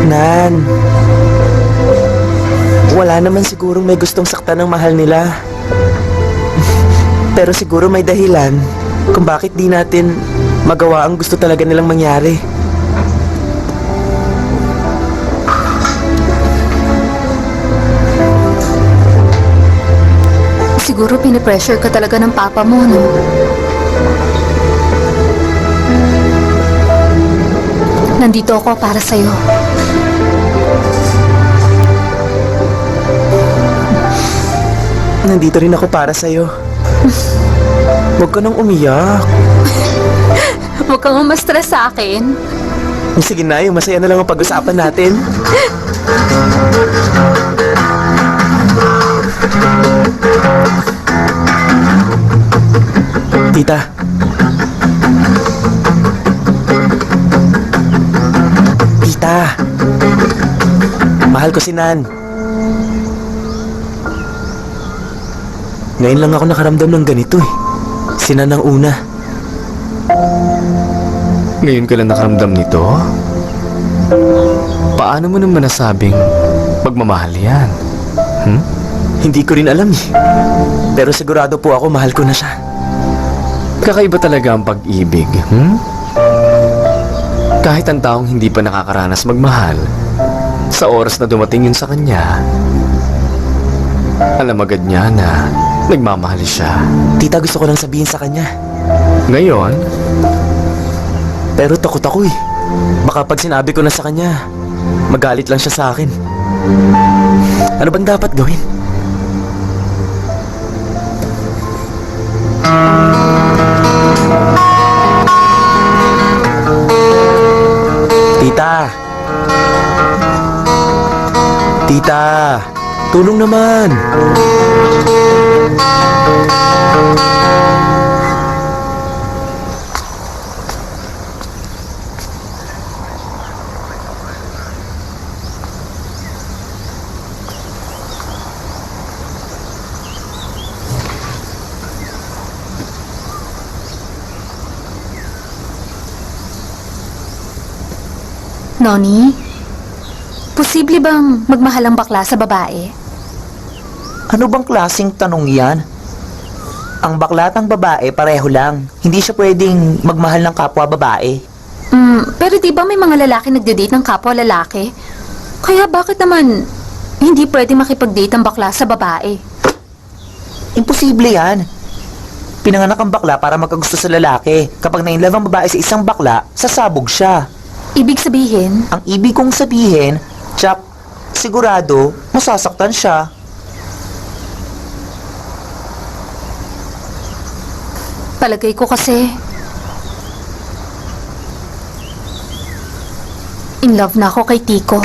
Nan, wala naman sigurong may gustong saktan ng mahal nila. Pero siguro may dahilan kung bakit di natin magawa ang gusto talaga nilang mangyari. Siguro pinipressure ka talaga ng papa mo, no? Nandito ako para sa'yo. Nandito rin ako para sa'yo. Huwag ka nang umiyak. Huwag kang ma-stress sa akin. Sige na, yung masaya na lang ang pag-usapan natin. Tita. Tita. Mahal ko si Nan. Ngayon lang ako nakaramdam ng ganito eh. Si Nan ang una. Ngayon ka lang nakaramdam nito? Paano mo naman nasabing magmamahal yan? Hindi ko rin alam eh. Pero sigurado po ako mahal ko na siya. Kakaiba talaga ang pag-ibig, Kahit ang taong hindi pa nakakaranas magmahal, sa oras na dumating yun sa kanya, alam agad niya na nagmamahal siya. Tita, gusto ko lang sabihin sa kanya. Ngayon, Pero takot ako eh. Baka pag sinabi ko na sa kanya, magalit lang siya sa akin. Ano bang dapat gawin? Tita! Tita! Tulong naman! Noni, posible bang magmahal ang bakla sa babae? Ano bang klaseng tanong yan? Ang bakla at ang babae pareho lang. Hindi siya pwedeng magmahal ng kapwa babae. Pero di ba may mga lalaki nagde-date ng kapwa lalaki? Kaya bakit naman hindi pwede makipag-date ang bakla sa babae? Imposible yan. Pinanganak ang bakla para magkagusto sa lalaki. Kapag na-inlove ang babae sa isang bakla, sasabog siya. Ibig sabihin, Ang ibig kong sabihin, Chap, sigurado, masasaktan siya. palagay ko kasi in love na ako kay Tico.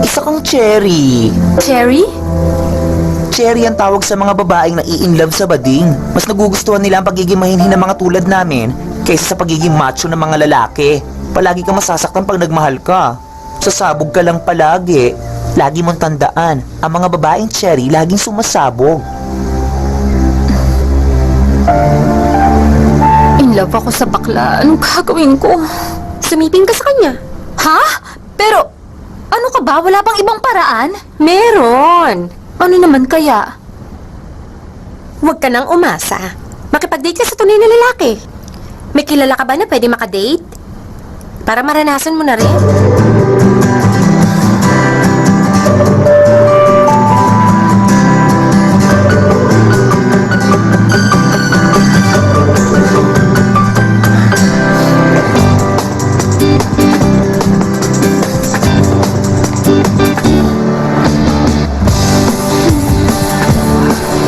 Isa kang cherry. Cherry? Cherry ang tawag sa mga babaeng nai-inlove sa bading. Mas nagugustuhan nila ang pagiging mahinhin ng mga tulad namin kaysa sa pagiging macho ng mga lalaki. Palagi kang masasaktan pag nagmahal ka. Sasabog ka lang palagi. Lagi mong tandaan, ang mga babaeng cherry laging sumasabog. In love ako sa bakla. Anong gagawin ko? Sumiping ka sa kanya. Ha? Pero, ano ka ba? Wala bang ibang paraan? Meron. Ano naman kaya? Huwag ka nang umasa. Makipag-date ka sa tunay na lalaki. May kilala ka ba na pwede makadate? Para maranasan mo na rin.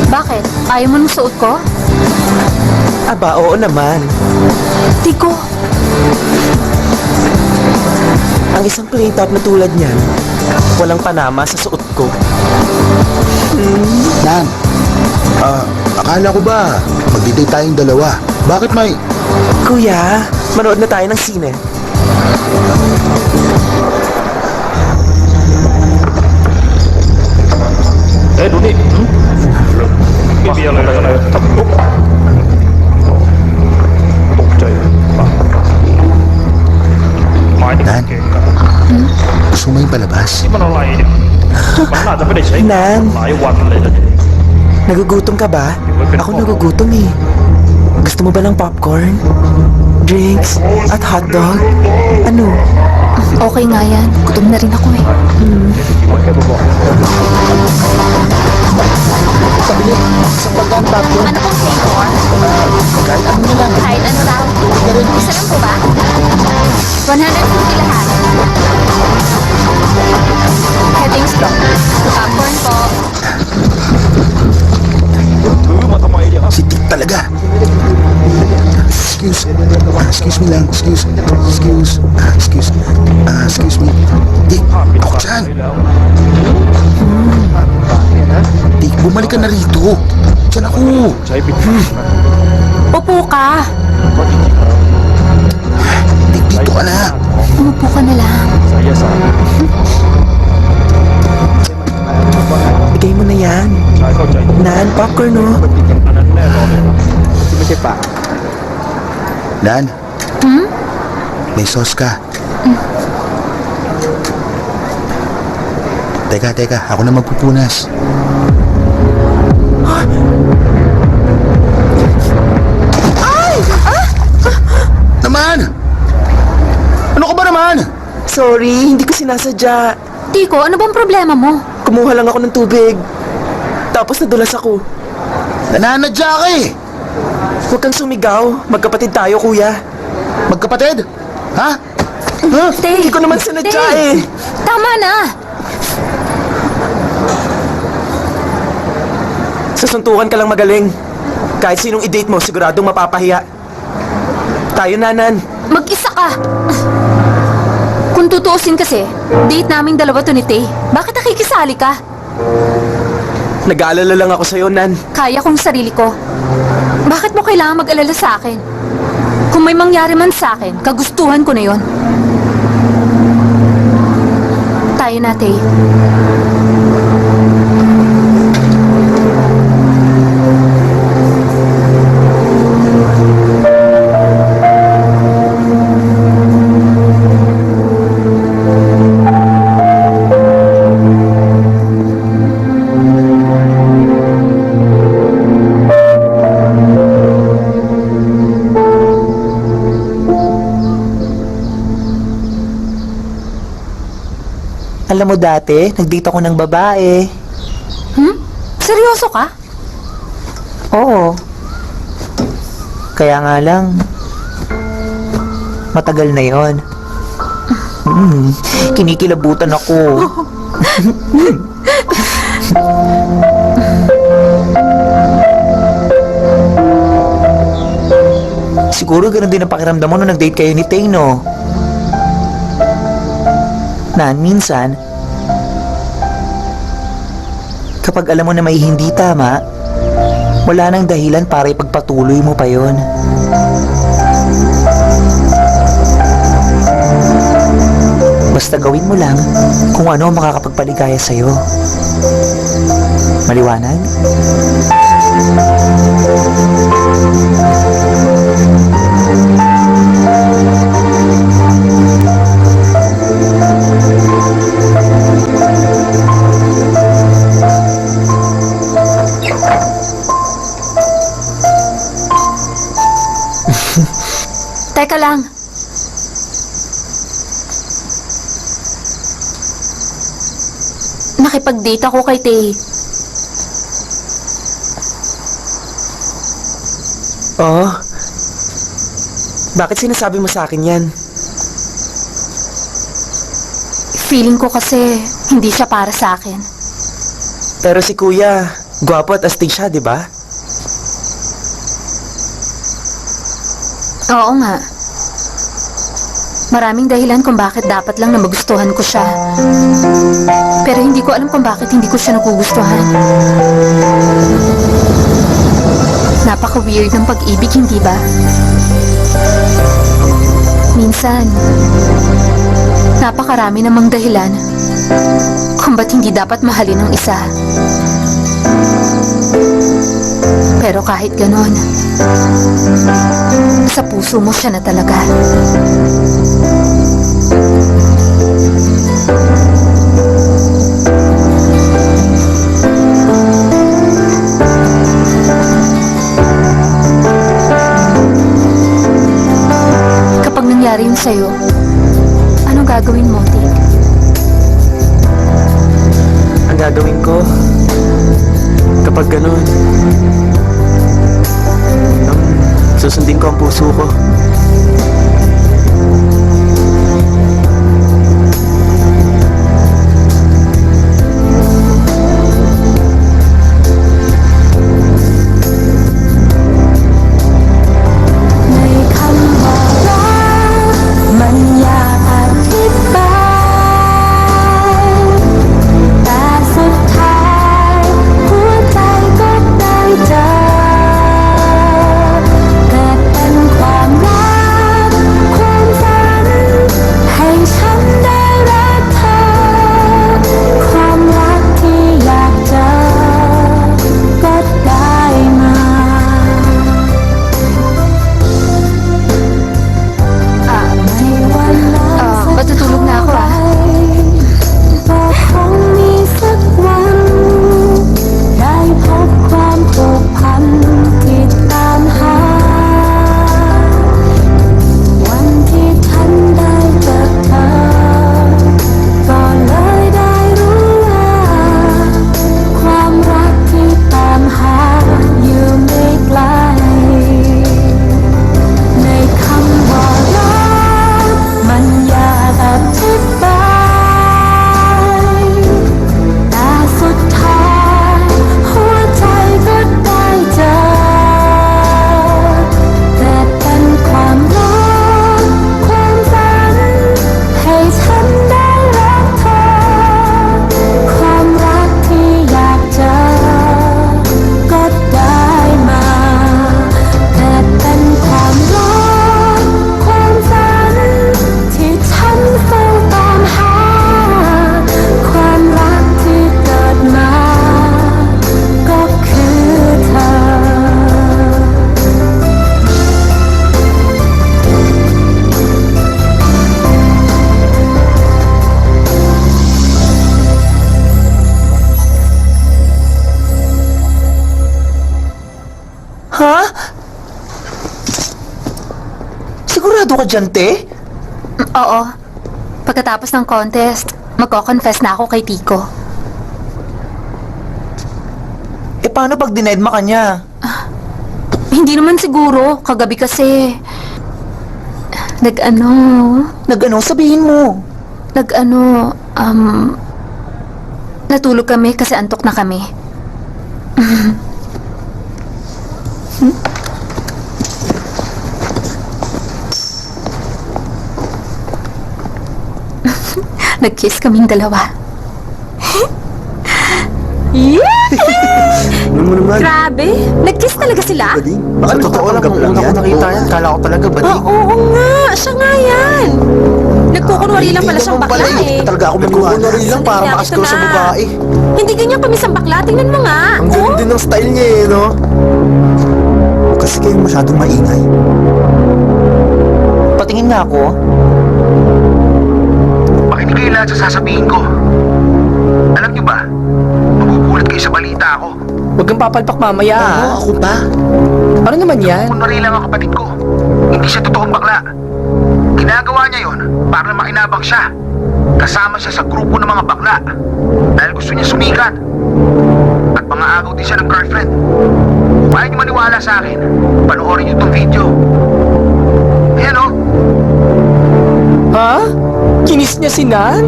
Bakit? Ayaw mo nung suot ko? Aba, oo naman. Tico, Ang Ang isang plain top na tulad niyan, walang panama sa suot ko. Nan, akala ko ba magdi-date tayong dalawa? Bakit may... Kuya, manood na tayo ng sine. Nan, gusto mo yung palabas? Nan, nagugutom ka ba? Ako nagugutom eh. Gusto mo ba ng popcorn? Drinks? At hotdog? Ano? Okay nga yan. Gutom na rin ako eh. Pabili, isang bagang popcorn. Ano pong flavor? Kahit ano na lang. Kahit ano raw. Isa lang po ba? 150 lahat. Headings po. Popcorn po. Si Tik talaga. Excuse me lang. Excuse me. Tik, ako dyan. Tik, bumalik ka na rito. Diyan ako. Upo ka. Tik, dito ka na. Umupo ka na lang. Bigay mo na yan. Nan, popcorn no? Nan? May sauce ka. Teka, ako na magpupunas. Naman! Ano ka ba naman? Sorry, hindi ko sinasadya. Tiko, ano bang problema mo? Kumuha lang ako ng tubig. Tapos nadulas ako. Nananadya ka eh! Huwag kang sumigaw. Magkapatid tayo, kuya. Magkapatid? Ha? Hindi ko naman sinadya eh. Tama na. Sasuntukan ka lang magaling. Kahit sinong i-date mo, siguradong mapapahiya. Tayo, Nanan. Mag-isa ka. Kung tutuusin kasi, date naming dalawa to ni Tay. Bakit nakikisali ka? Nag-aalala lang ako sa'yo, Nan. Kaya kong sarili ko. Bakit mo kailangan mag-alala sa akin? Kung may mangyari man sa akin, kagustuhan ko na yon. Tayo na, Tay. Alam mo dati, nag-date ako ng babae. Seryoso ka? Oo. Kaya nga lang, matagal na yon. Kinikilabutan ako. Siguro ganun din ang pakiramdam mo nung nag-date kayo ni Tay, no? Nan, minsan, kapag alam mo na may hindi tama, wala nang dahilan para ipagpatuloy mo pa yon. Basta gawin mo lang kung ano ang makakapagpaligaya sa'yo. Maliwanag? Teka lang. Nakipag-date ako kay Tay. Oh? Bakit sinasabi mo sa akin yan? Feeling ko kasi hindi siya para sa akin. Pero si kuya, gwapo at astig siya, di ba? Oo nga. Maraming dahilan kung bakit dapat lang na magustuhan ko siya. Pero hindi ko alam kung bakit hindi ko siya nagugustuhan. Napaka-weird ng pag-ibig, hindi ba? Minsan, napakarami namang dahilan kung ba't hindi dapat mahalin ng isa. Pero kahit ganon, sa puso mo siya na talaga. Kapag nangyari yun sa'yo, anong gagawin mo, Tik? Ang gagawin ko, kapag ganun, susundin ko ang puso ko. May kang oras, manya at iba'yแต่สุดท้ายหัวใจก็ได้เจอเกิดเป็นความรักความฝันให้ฉันได้รักเธอความรักที่อยากเจอก็ได้มา matutulog na ako ah. Bakaคงมีสักวันได้พบความผูกพันที่ตามหา วันที่ฉันได้เจอเธอ ก็เลยได้รู้ว่าความรักที่ตามหาอยู่ไม่ไกล ในคำว่ารักมันยากอธิบายแต่สุดท้ายหัวใจก็ได้เจอเกิดเป็นความรักความฝันให้ฉันได้รักเธอความรักที่อยากเจอก็ได้มาเกิดเป็นความรักความฝันที่ฉันเฝ้าตามหาความรักที่เกิดมาก็คือเธอ Ha? Sigurado ka dyan, te? Oo. Pagkatapos ng contest, magko-confess na ako kay Tico. Eh, paano pag dinedma ka niya? Hindi naman siguro. Kagabi kasi... Nag-ano... Nag-ano? Sabihin mo. Nag-ano... Natulog kami kasi antok na kami. Nag-kiss kaming dalawa. Ano mo naman? Grabe! Nag-kiss talaga sila? Bading? Baka natatanggap lang yan. yan, kala ko talaga Oo nga! Siya nga yan! Nagkukunwari lang pala siyang bakla eh. Talaga ako maniwala. Kunwari lang para makaskaw sa babae. Hindi ganyan kami sa bakla. Tingnan mo nga. Ang galing din ng style niya eh, no? Kasi kayo masyadong maingay. Patingin nga ako. Makinig kayo lahat sa sasabihin ko. Alam niyo ba, magugulat kayo sa balita ako. Huwag kang papalpak mamaya. Ako pa. Ano naman yan? Kunwari lang ang kapatid ko. Hindi siya totoong bakla. Ginagawa niya yon para makinabang siya. Kasama siya sa grupo ng mga bakla. Dahil gusto niya sumikat. At pangaagaw din siya ng girlfriend. Kung ayaw niyo maniwala sa akin, panoorin niyo itong video. Ayan o. Ha? Kinis niya si Nan?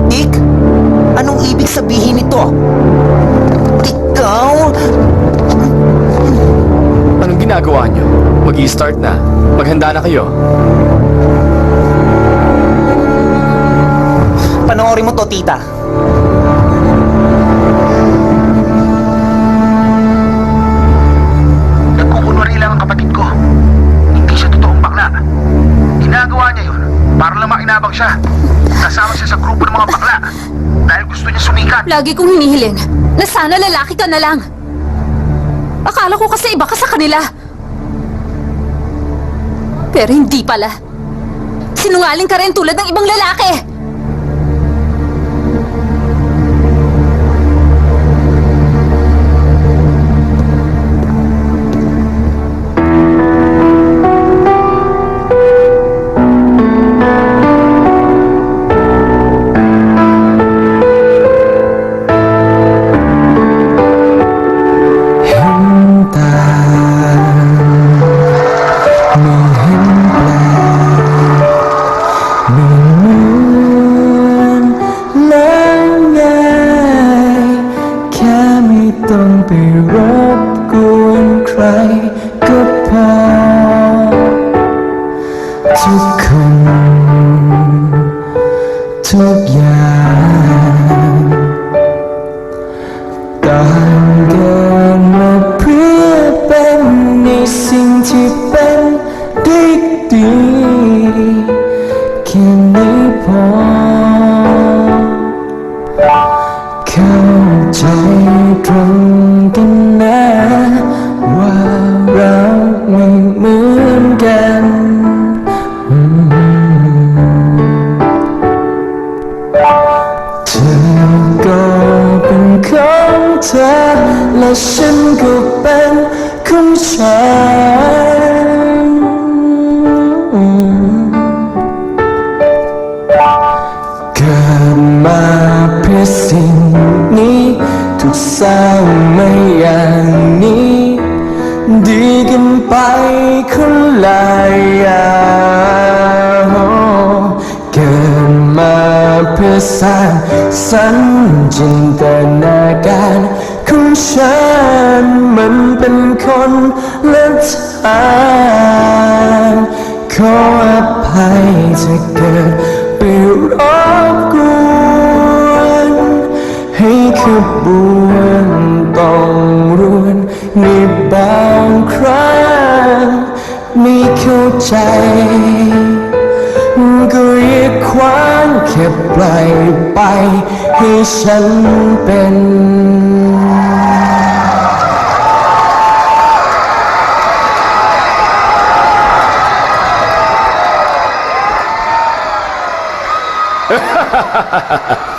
Tik, anong ibig sabihin nito? Ikaw? Anong ginagawa niyo? Mag-i-start na. Maghanda na kayo. Panoorin mo to, tita. Nagkukunwari lang ang kapatid ko. Hindi siya totoong bakla. Ginagawa niya yun para lang makinabang siya. Kasama siya sa grupo ng mga bakla. Dahil gusto niya sumikat. Lagi kong hinihiling na sana lalaki ka na lang. Akala ko kasi iba ka sa kanila. Pero hindi pala. Sinungaling ka rin tulad ng ibang lalaki.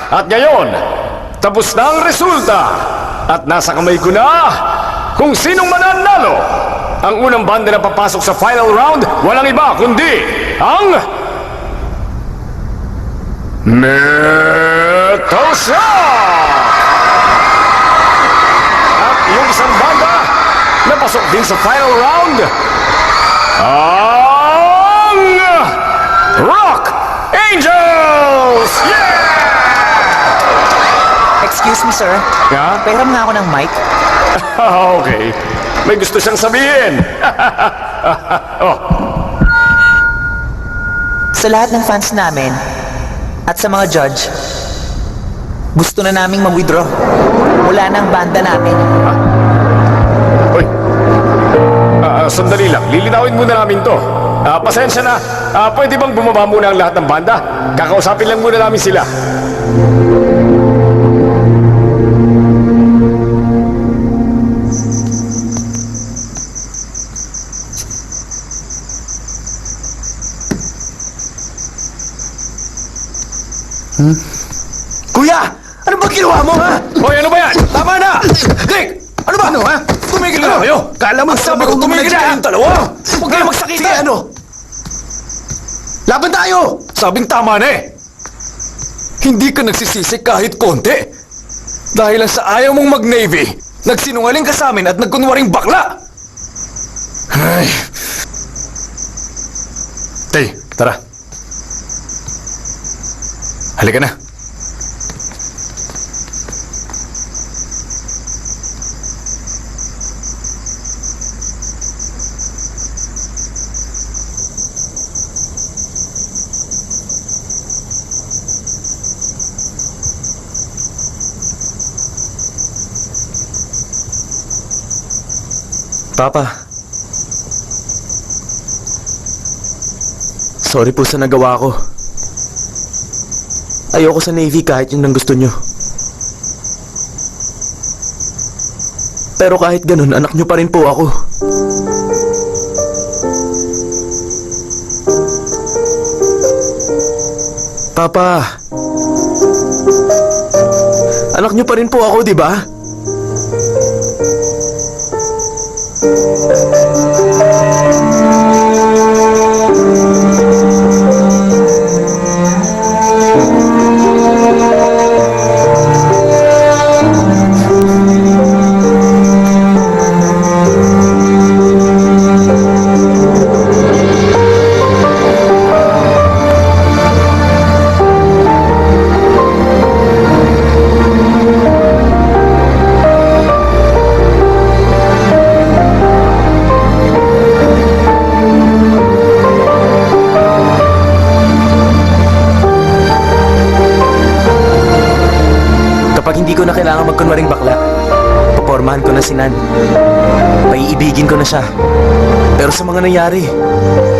At ngayon, tapos na ang resulta. At nasa kamay ko na kung sinong mananalo. Ang unang banda na papasok sa final round, walang iba kundi ang Metal Shock! At yung isang banda na pasok din sa final round, ang Rock Angels! Yeah! Excuse me, sir. Yeah? Pahiram nga ako ng mic. Okay. May gusto siyang sabihin. Oh, Sa lahat ng fans namin at sa mga judge, gusto na naming mag-withdraw. Wala na ang banda namin. uy. Sandali lang. Lilinawin muna namin to. Pasensya na. Pwede bang bumaba muna ang lahat ng banda? Kakausapin lang muna namin sila. Kuya! Ano ba ginawa mo, ha? Hoy, ano ba yan? Tama na! Dick! Ano ba? Ano, ha? Tumigil na kayo! Kala mo sabi ko tumigil na kayong dalawa! Huwag kayo magsakita! Ano? Laban tayo! Sabing tama na eh. Hindi ka nagsisisi kahit konti. Dahil lang sa ayaw mong mag-Navy, nagsinungaling ka sa amin at nagkunwaring bakla. Ay. Tay, tara. Halika na. Papa. Sorry po sa nagawa ko. Ayoko sa Navy kahit yun ang gusto nyo. Pero kahit ganun, anak nyo pa rin po ako. Papa. Anak nyo pa rin po ako, di ba? Kapag hindi ko na kailangan magkunwaring bakla, papormahan ko na si Nan. Paiibigin ko na siya. Pero sa mga nangyari,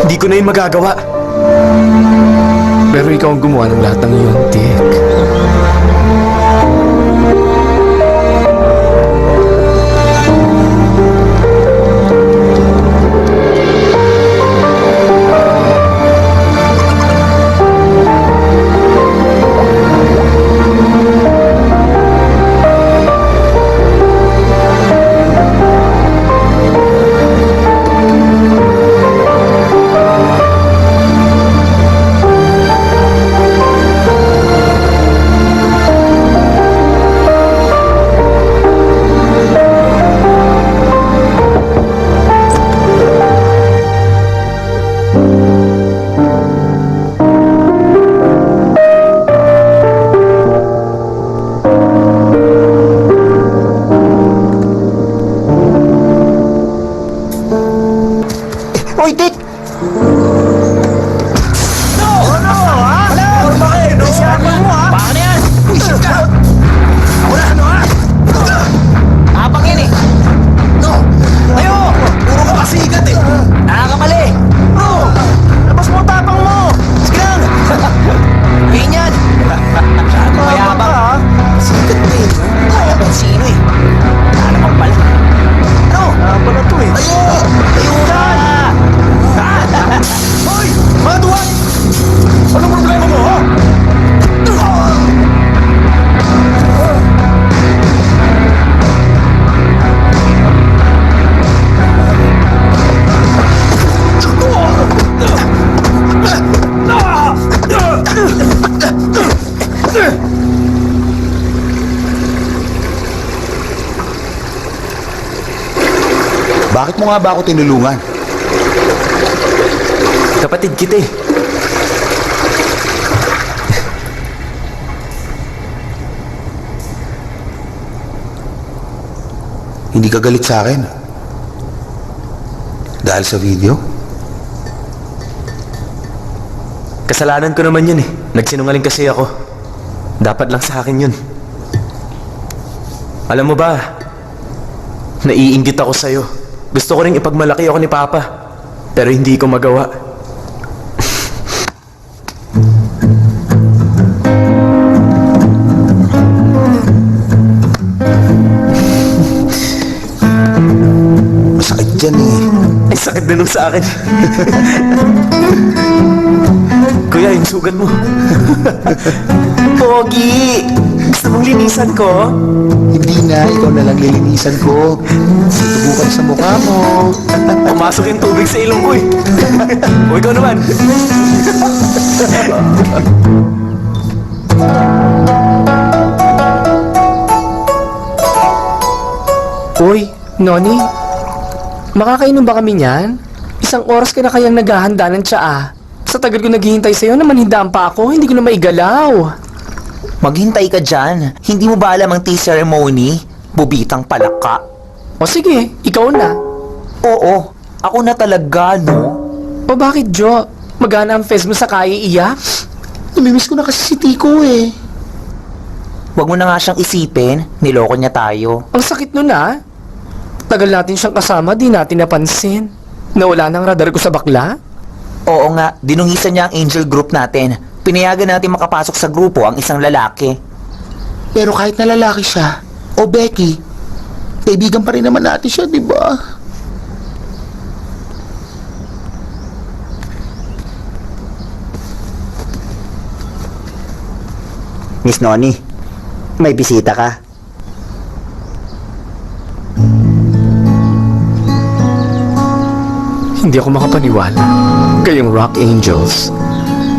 hindi ko na yun magagawa. Pero ikaw ang gumawa ng lahat ng iyon, Dick. Hoy, Dick! Abang yan eh! No! Tayo! Puro ka pasigat eh! Nakakamali! No! Labas mo ang tapang mo! Sige lang! Ngayon yan! Masyado mayabang! Pasigat mo eh! Mayabang sino eh! Wala naman pala! Ano? Wala pala to eh! Tayo! Tayo ka! Hoy! Mga duwan! Anong problema mo ha? Bakit mo nga ba ako tinulungan? Kapatid kita eh. Hindi ka galit sa akin? Dahil sa video? Kasalanan ko naman yun eh. Nagsinungaling kasi ako. Dapat lang sa akin yun. Alam mo ba, naiinggit ako sa'yo. Gusto ko rin ipagmalaki ako ni Papa. Pero hindi ko magawa. Masakit dyan eh. Ay, sakit na nung sa akin. Kuya, yung sugat mo. Pogi! Gusto mong linisan ko? Hindi na, ikaw na lang lilinisan ko. Tutubukan sa mukha mo. Pumasok yung tubig sa ilong ko eh. O ikaw naman. Uy, Noni, makakainom ba kami niyan? Isang oras ka na kayang naghahanda ng tsaa. Sa tagal ko naghihintay sa'yo na manhindaan pa ako, hindi ko na maigalaw. Maghintay ka dyan. Hindi mo ba alam ang tea ceremony? Bubitang palaka. O sige, ikaw na. Oo, ako na talaga, no? O bakit, Jo? Magana ang fest mo sa kaya iyak? Namimiss ko na kasi si Tico eh. Huwag mo na nga siyang isipin. Niloko niya tayo. Ang sakit nun ah. Tagal natin siyang kasama, di natin napansin. Nawala ng radar ko sa bakla. Oo nga, dinungisan niya ang angel group natin. Pinayagan natin makapasok sa grupo ang isang lalaki. Pero kahit na lalaki siya, o Becky, kaibigan pa rin naman natin siya, di ba? Miss Noni, may bisita ka. Hindi ako makapaniwala. Kayong Rock Angels.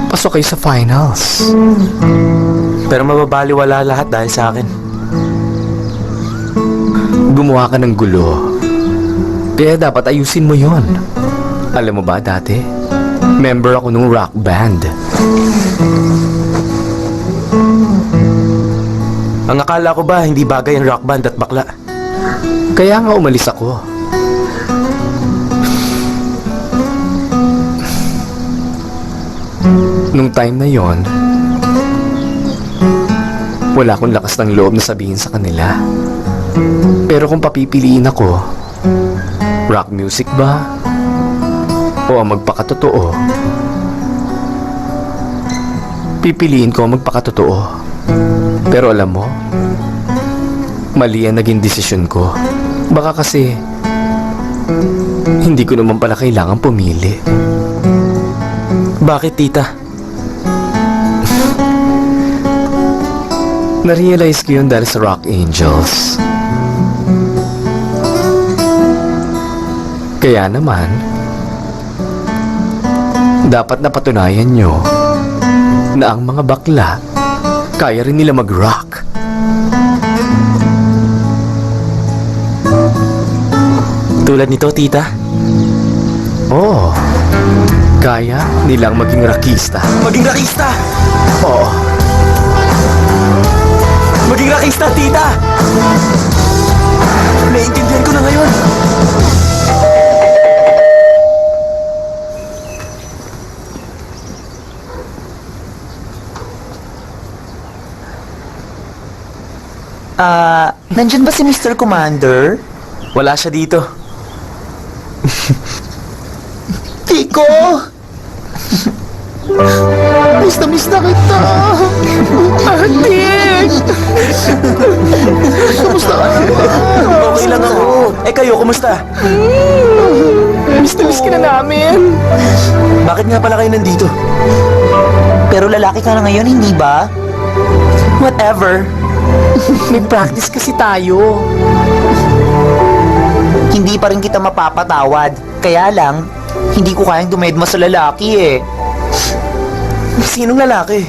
Pasok kayo sa finals. Pero mababaliwala lahat dahil sa akin. Gumawa ka ng gulo. Kaya dapat ayusin mo yon. Alam mo ba dati? Member ako nung rock band. Ang akala ko ba hindi bagay ang rock band at bakla? Kaya nga umalis ako. Nung time na yon, wala akong lakas ng loob na sabihin sa kanila. Pero kung papipiliin ako, rock music ba? O ang magpakatotoo? Pipiliin ko ang magpakatotoo. Pero alam mo, mali ang naging desisyon ko. Baka kasi, hindi ko naman pala kailangan pumili. Bakit, tita? Na-realize ko yun dahil sa Rock Angels. Kaya naman, dapat napatunayan nyo na ang mga bakla kaya rin nila mag-rock. Tulad nito, tita? Oo, kaya nilang maging rockista. Maging rakista! Oo, Maging rakista, tita! Naiintindihan ko na ngayon. Nandyan ba si Mr. Commander? Wala siya dito. Kiko! Miss na kita! Atik! Kamusta ka naman? Okay lang ako. Eh kayo, kumusta? miss ka na namin. Bakit nga pala kayo nandito? Pero lalaki ka na ngayon, hindi ba? Whatever. May practice kasi tayo. Hindi pa rin kita mapapatawad. Kaya lang, hindi ko kayang dumedma sa lalaki eh. Sinong lalaki?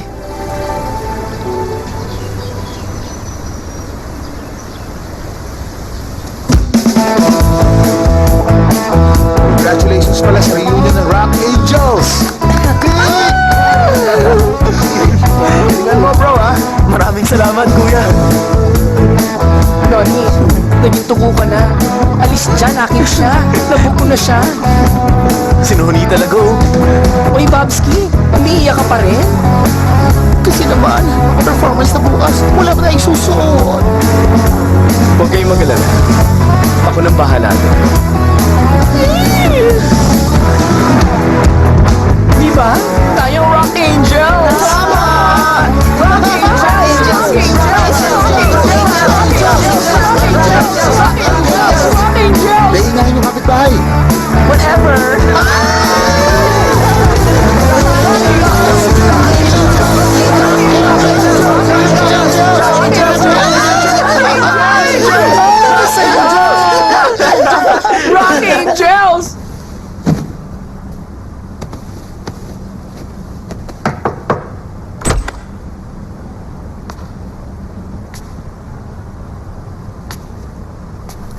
Congratulations pala sa reunion ng Rock Angels! Tingnan mo bro ha? Maraming salamat, kuya. Noni, naging tugo ka na. Alis dyan, akin siya. Labog ko na siya. Sinuhuni talaga, oh. Uy, Babski, umiiyak ka pa rin? Kasi naman, performance na bukas, wala pa tayong susuot. Huwag kayong mag-alala. Ako nang bahala. Di ba? Tayong Rock Angels! Tama! Rock Angels! Naingahin yung kapitbahay. Whatever! Rock Angels!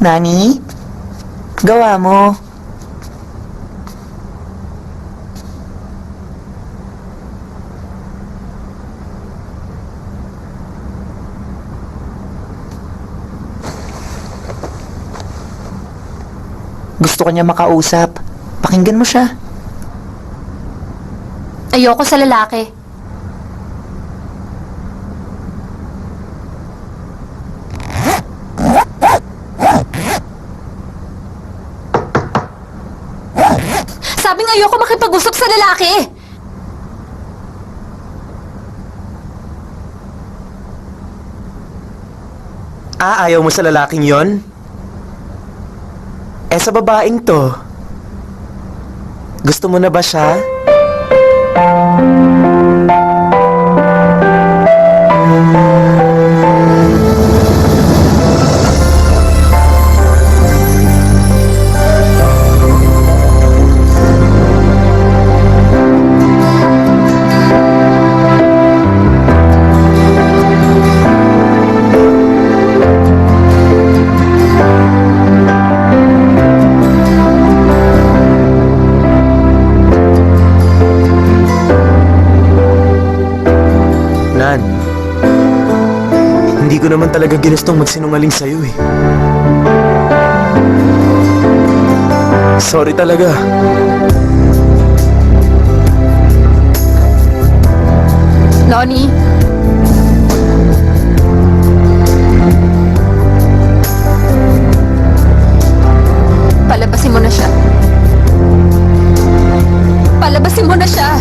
Nani? Gawa mo. Gusto ka niya makausap. Pakinggan mo siya. Ayoko sa lalaki. ayoko makipag-usap sa lalaki! Ayaw mo sa lalaking yon? Sa babaeng to, gusto mo na ba siya? Nan, hindi ko naman talaga ginustong magsinungaling sa'yo eh. Sorry talaga. Lonnie? Palabasin mo na siya. Palabasin mo na siya!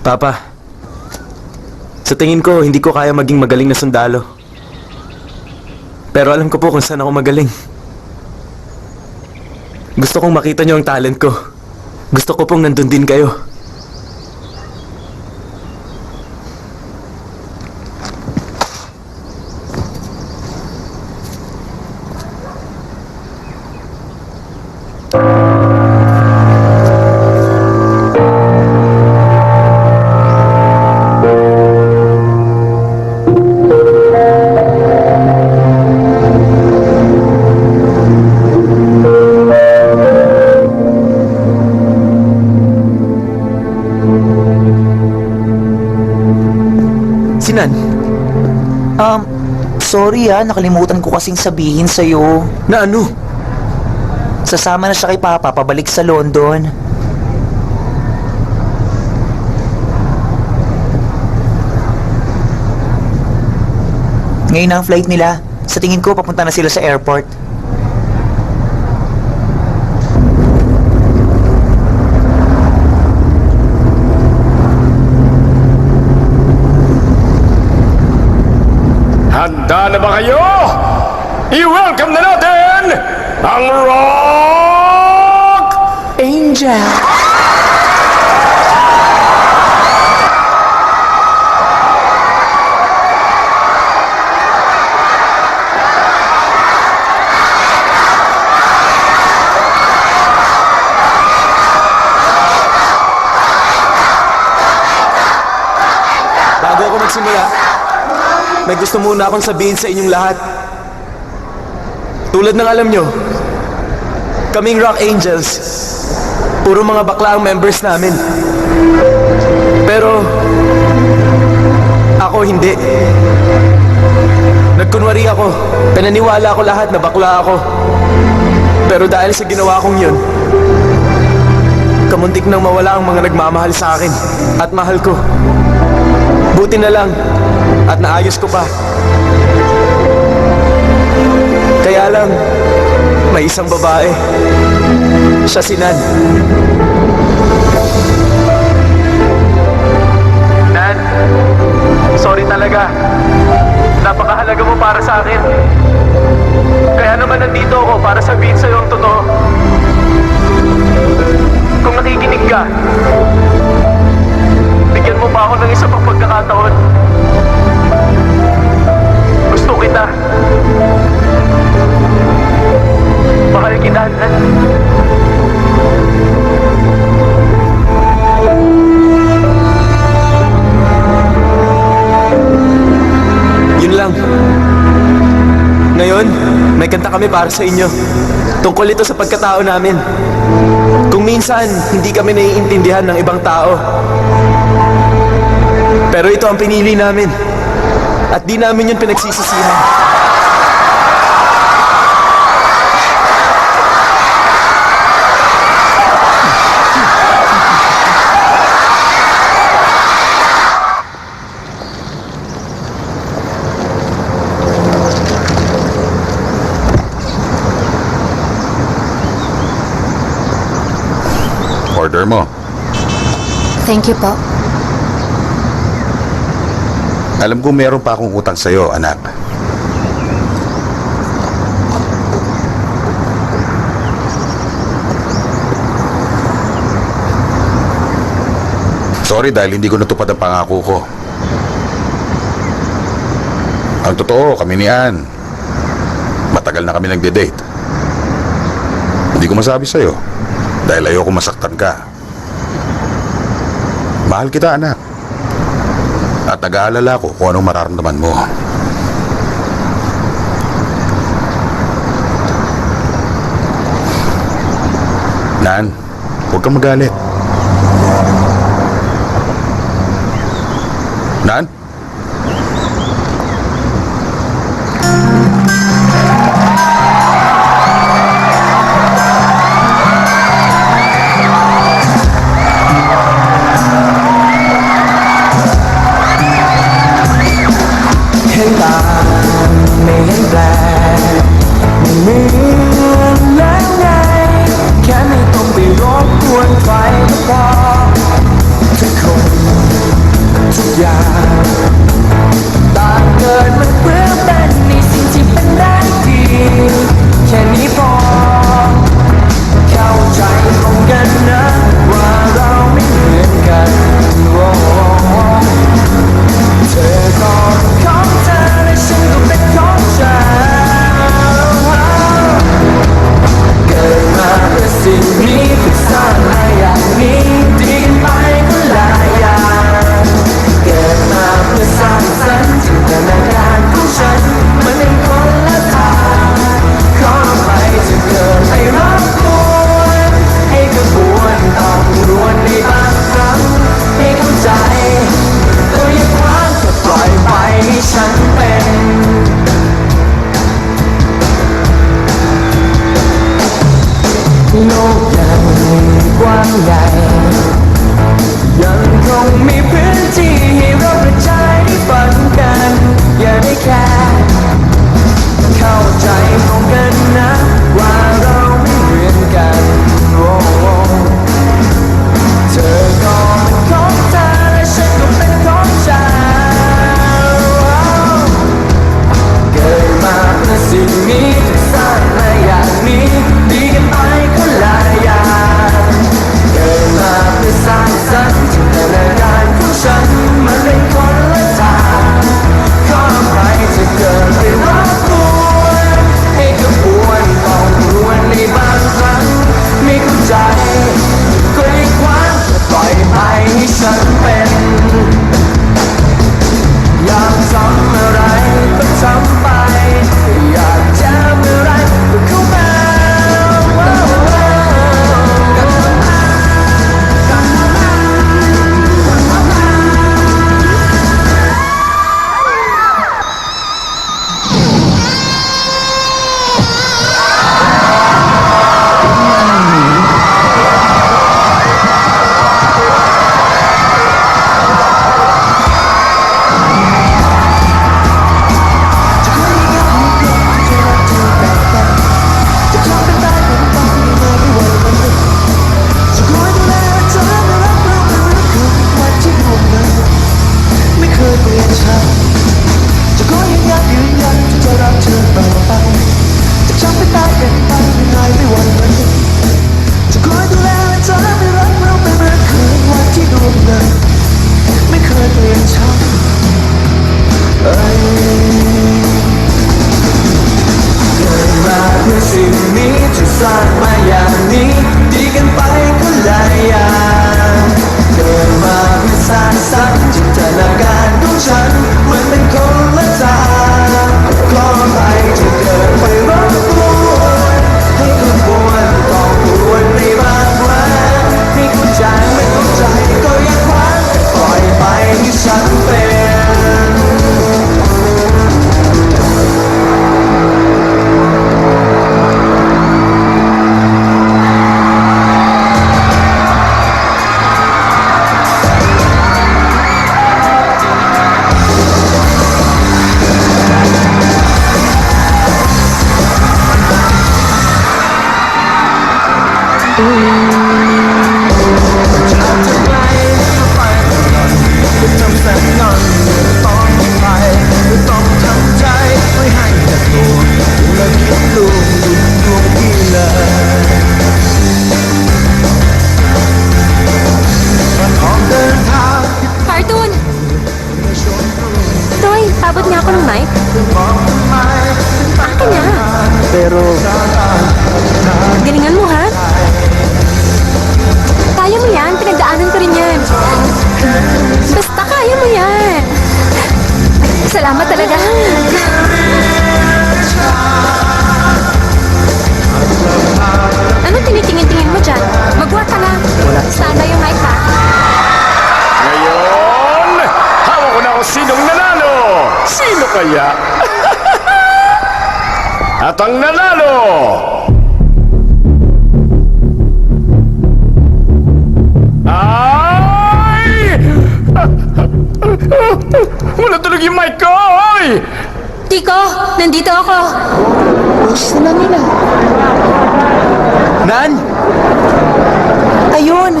Papa, sa tingin ko, hindi ko kaya maging magaling na sundalo. Pero alam ko po kung saan ako magaling. Gusto kong makita niyo ang talent ko. Gusto ko pong nandun din kayo. Sinan, Sorry nakalimutan ko kasing sabihin sa'yo. na ano? Sasama na siya kay Papa pabalik sa London. Ngayon na ang flight nila. Sa tingin ko, papunta na sila sa airport. Handa na ba kayo? I-welcome na natin ang Rock Angel! Bago ako magsimula, may gusto muna akong sabihin sa inyong lahat. Tulad ng alam nyo, kaming Rock Angels, puro mga bakla ang members namin. Pero, ako hindi. Nagkunwari ako, pinaniwala ko lahat na bakla ako. Pero dahil sa ginawa kong yun, kamuntik nang mawala ang mga nagmamahal sa akin at mahal ko. Buti na lang at naayos ko pa. Kaya lang, may isang babae. Siya si Nan. Nan, talaga. Napakahalaga mo para sa akin. Kaya naman nandito ako para sabihin sa'yo ang totoo. Kung nakikinig ka, bigyan mo pa ako ng isa pang pagkakataon. Gusto kita. Mahal kita, Nan. Yun lang. Ngayon, may kanta kami para sa inyo. Tungkol ito sa pagkatao namin. Kung minsan, hindi kami naiintindihan ng ibang tao. Pero ito ang pinili namin. At di namin yun pinagsisisihan. Order mo. Thank you po. Alam ko meron pa akong utang sa'yo, anak. Sorry dahil hindi ko natupad ang pangako ko. Ang totoo, kami ni Ann. Matagal na kami nagde-date. Hindi ko masabi sa'yo dahil ayoko masaktan ka. Mahal kita, anak. At nag-aalala ko kung anong mararamdaman mo. Nan, huwag kang magalit. Nan? สิ่งนี้จะสร้างมาอย่างนี้ดีกันไปก็หลายอย่างเกิดมาเพื่อสร้างสรรค์จินตนาการของฉันมันเป็นคนละทางขอไปที่เกิดไปรบกวนให้คุณปวดต้องปวดในบางครั้งให้คุณใจไม่เข้าใจก็อย่าคว้าปล่อยไปที่ฉันเป็น Cartoon! Toy, abot niya ako ng mic. Akin na. Pero, Galingan mo, ha? Kaya mo yan. Pinagdaanan ko rin yan. Basta kaya mo yan. Salamat talaga. Anong tinitingin-tingin mo dyan? Mag-work ka na. Stand by yung mic, ha? Ngayon, hawak ko na kung sinong nanalo. Sino kaya? At ang nanalo ay... Wala tulog yung mic ko, oy! Tiko, nandito ako. Nan! Ayun.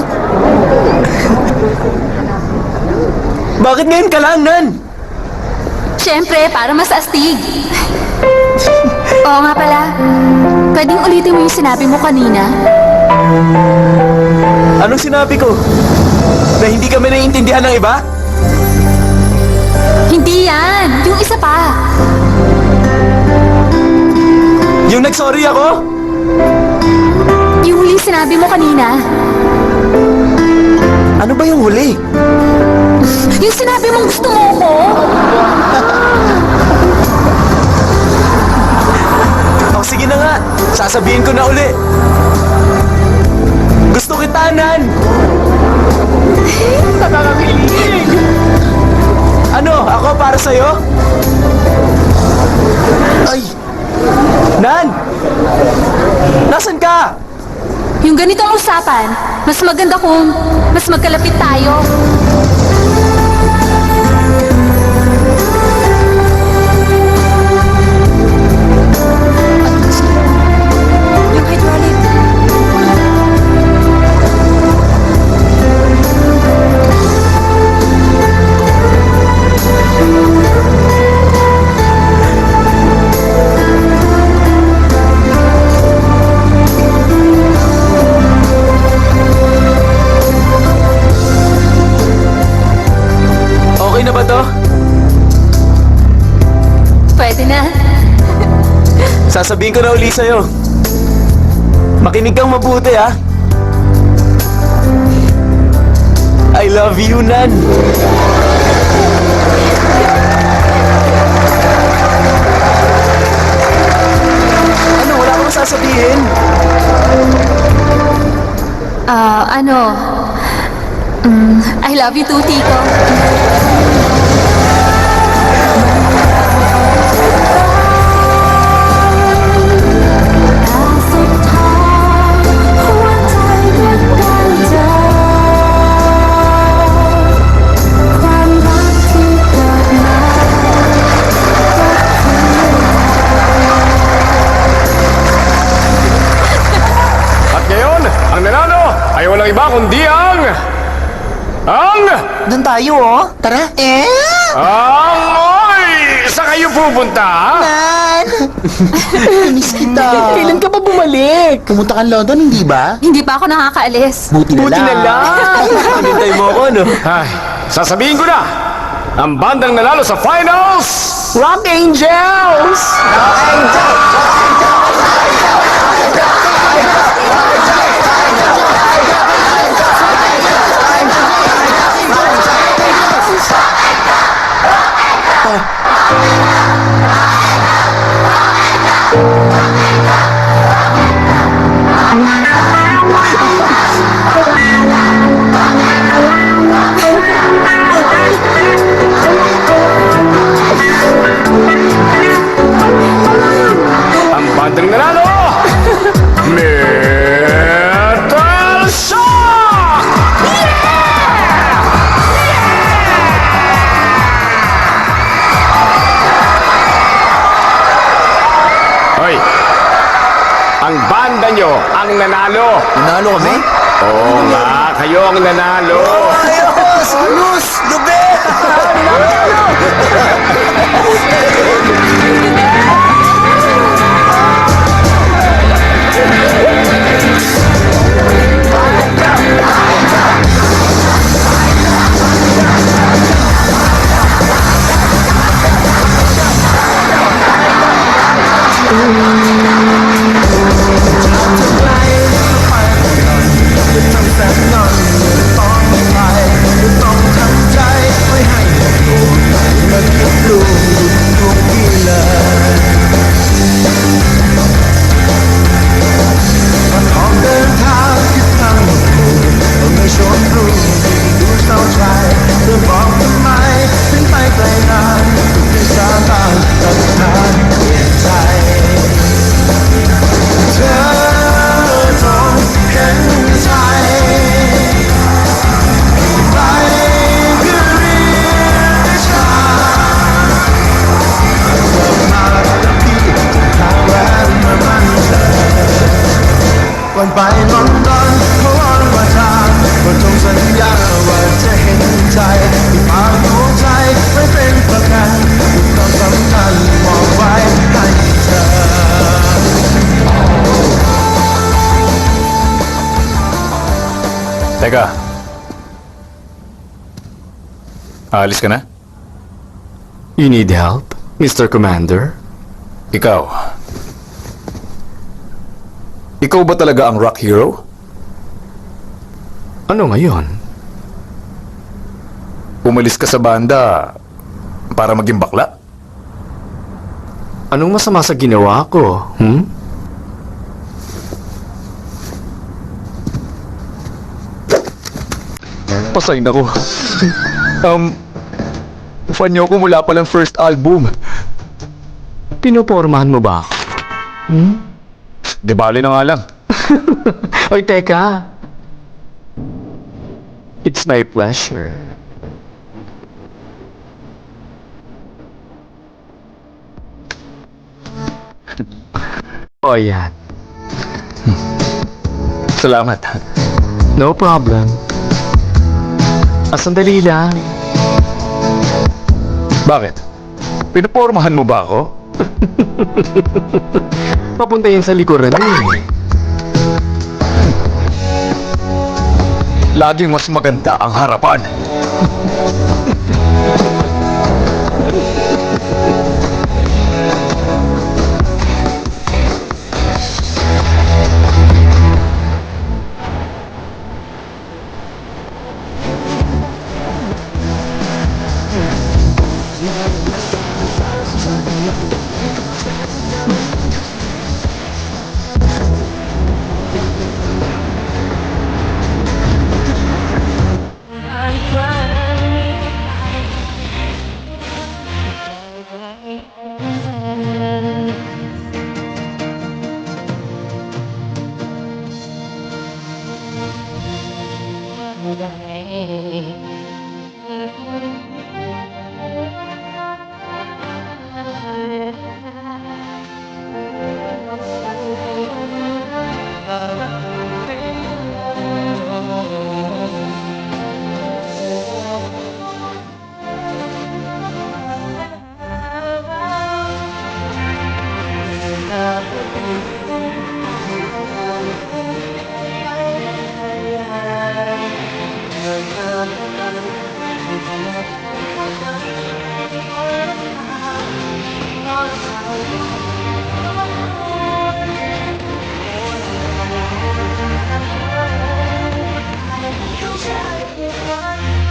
Bakit ngayon ka lang, Nan? Siyempre, para mas astig. Oo nga pala. Pwedeng ulitin mo yung sinabi mo kanina? Anong sinabi ko? Na hindi kami naiintindihan ng iba? Hindi yan. Yung isa pa. Yung nagsorry ako? Yung huling sinabi mo kanina. Ano ba yung huli? Yung sinabi mong gusto mo ko. O sige na nga, sasabihin ko na uli. Gusto kita, Nan! Nakakakilig! Ano, ako para sa'yo? Ay! Nan! Nasaan ka? Yung ganitong usapan, mas maganda kung mas magkalapit tayo. Yung hydraulic. Okay na ba to? Pwede na. Sasabihin ko na uli sa'yo. Makinig kang mabuti, ha? I love you, Nan! Ano, wala kang sasabihin? I love you too, Tiko. At ngayon, ang nanalo ay walang iba kundi ang... Doon tayo, oh. Tara. Oy! Saan kayo pupunta? Miss kita. Kailan ka pa bumalik? Pumunta ka London, hindi ba? Hindi pa ako nakakaalis. Buti na lang. Hinintay mo ako, no? Ay, sasabihin ko na, ang bandang nanalo sa finals, Rock Angels! Ang bandang nanalo, Metal Shock! Hoy, ang banda nyo ang nanalo. Nanalo kami? Oo nga, kayo ang nanalo. Ayos! Ayos! Gabi! Teka. Aalis ka na? You need help, Mr. Commander? Ikaw. Ikaw ba talaga ang rock hero? Ano ngayon? Umalis ka sa banda para maging bakla? Anong masama sa ginawa ko? Pasay na ko. Fan niyo ko mula pa lang first album. Pinupormahan mo ba ako? Di bali na nga lang. Oy, teka. It's my pleasure. O yan. Salamat. No problem. Sandali lang. Bakit? Pinupormahan mo ba ako? Papunta yan sa likuran eh. Laging mas maganda ang harapan.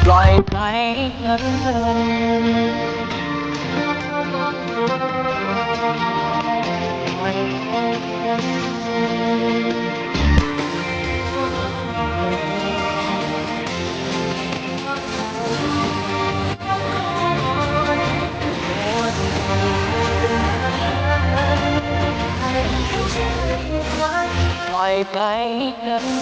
Bye bye.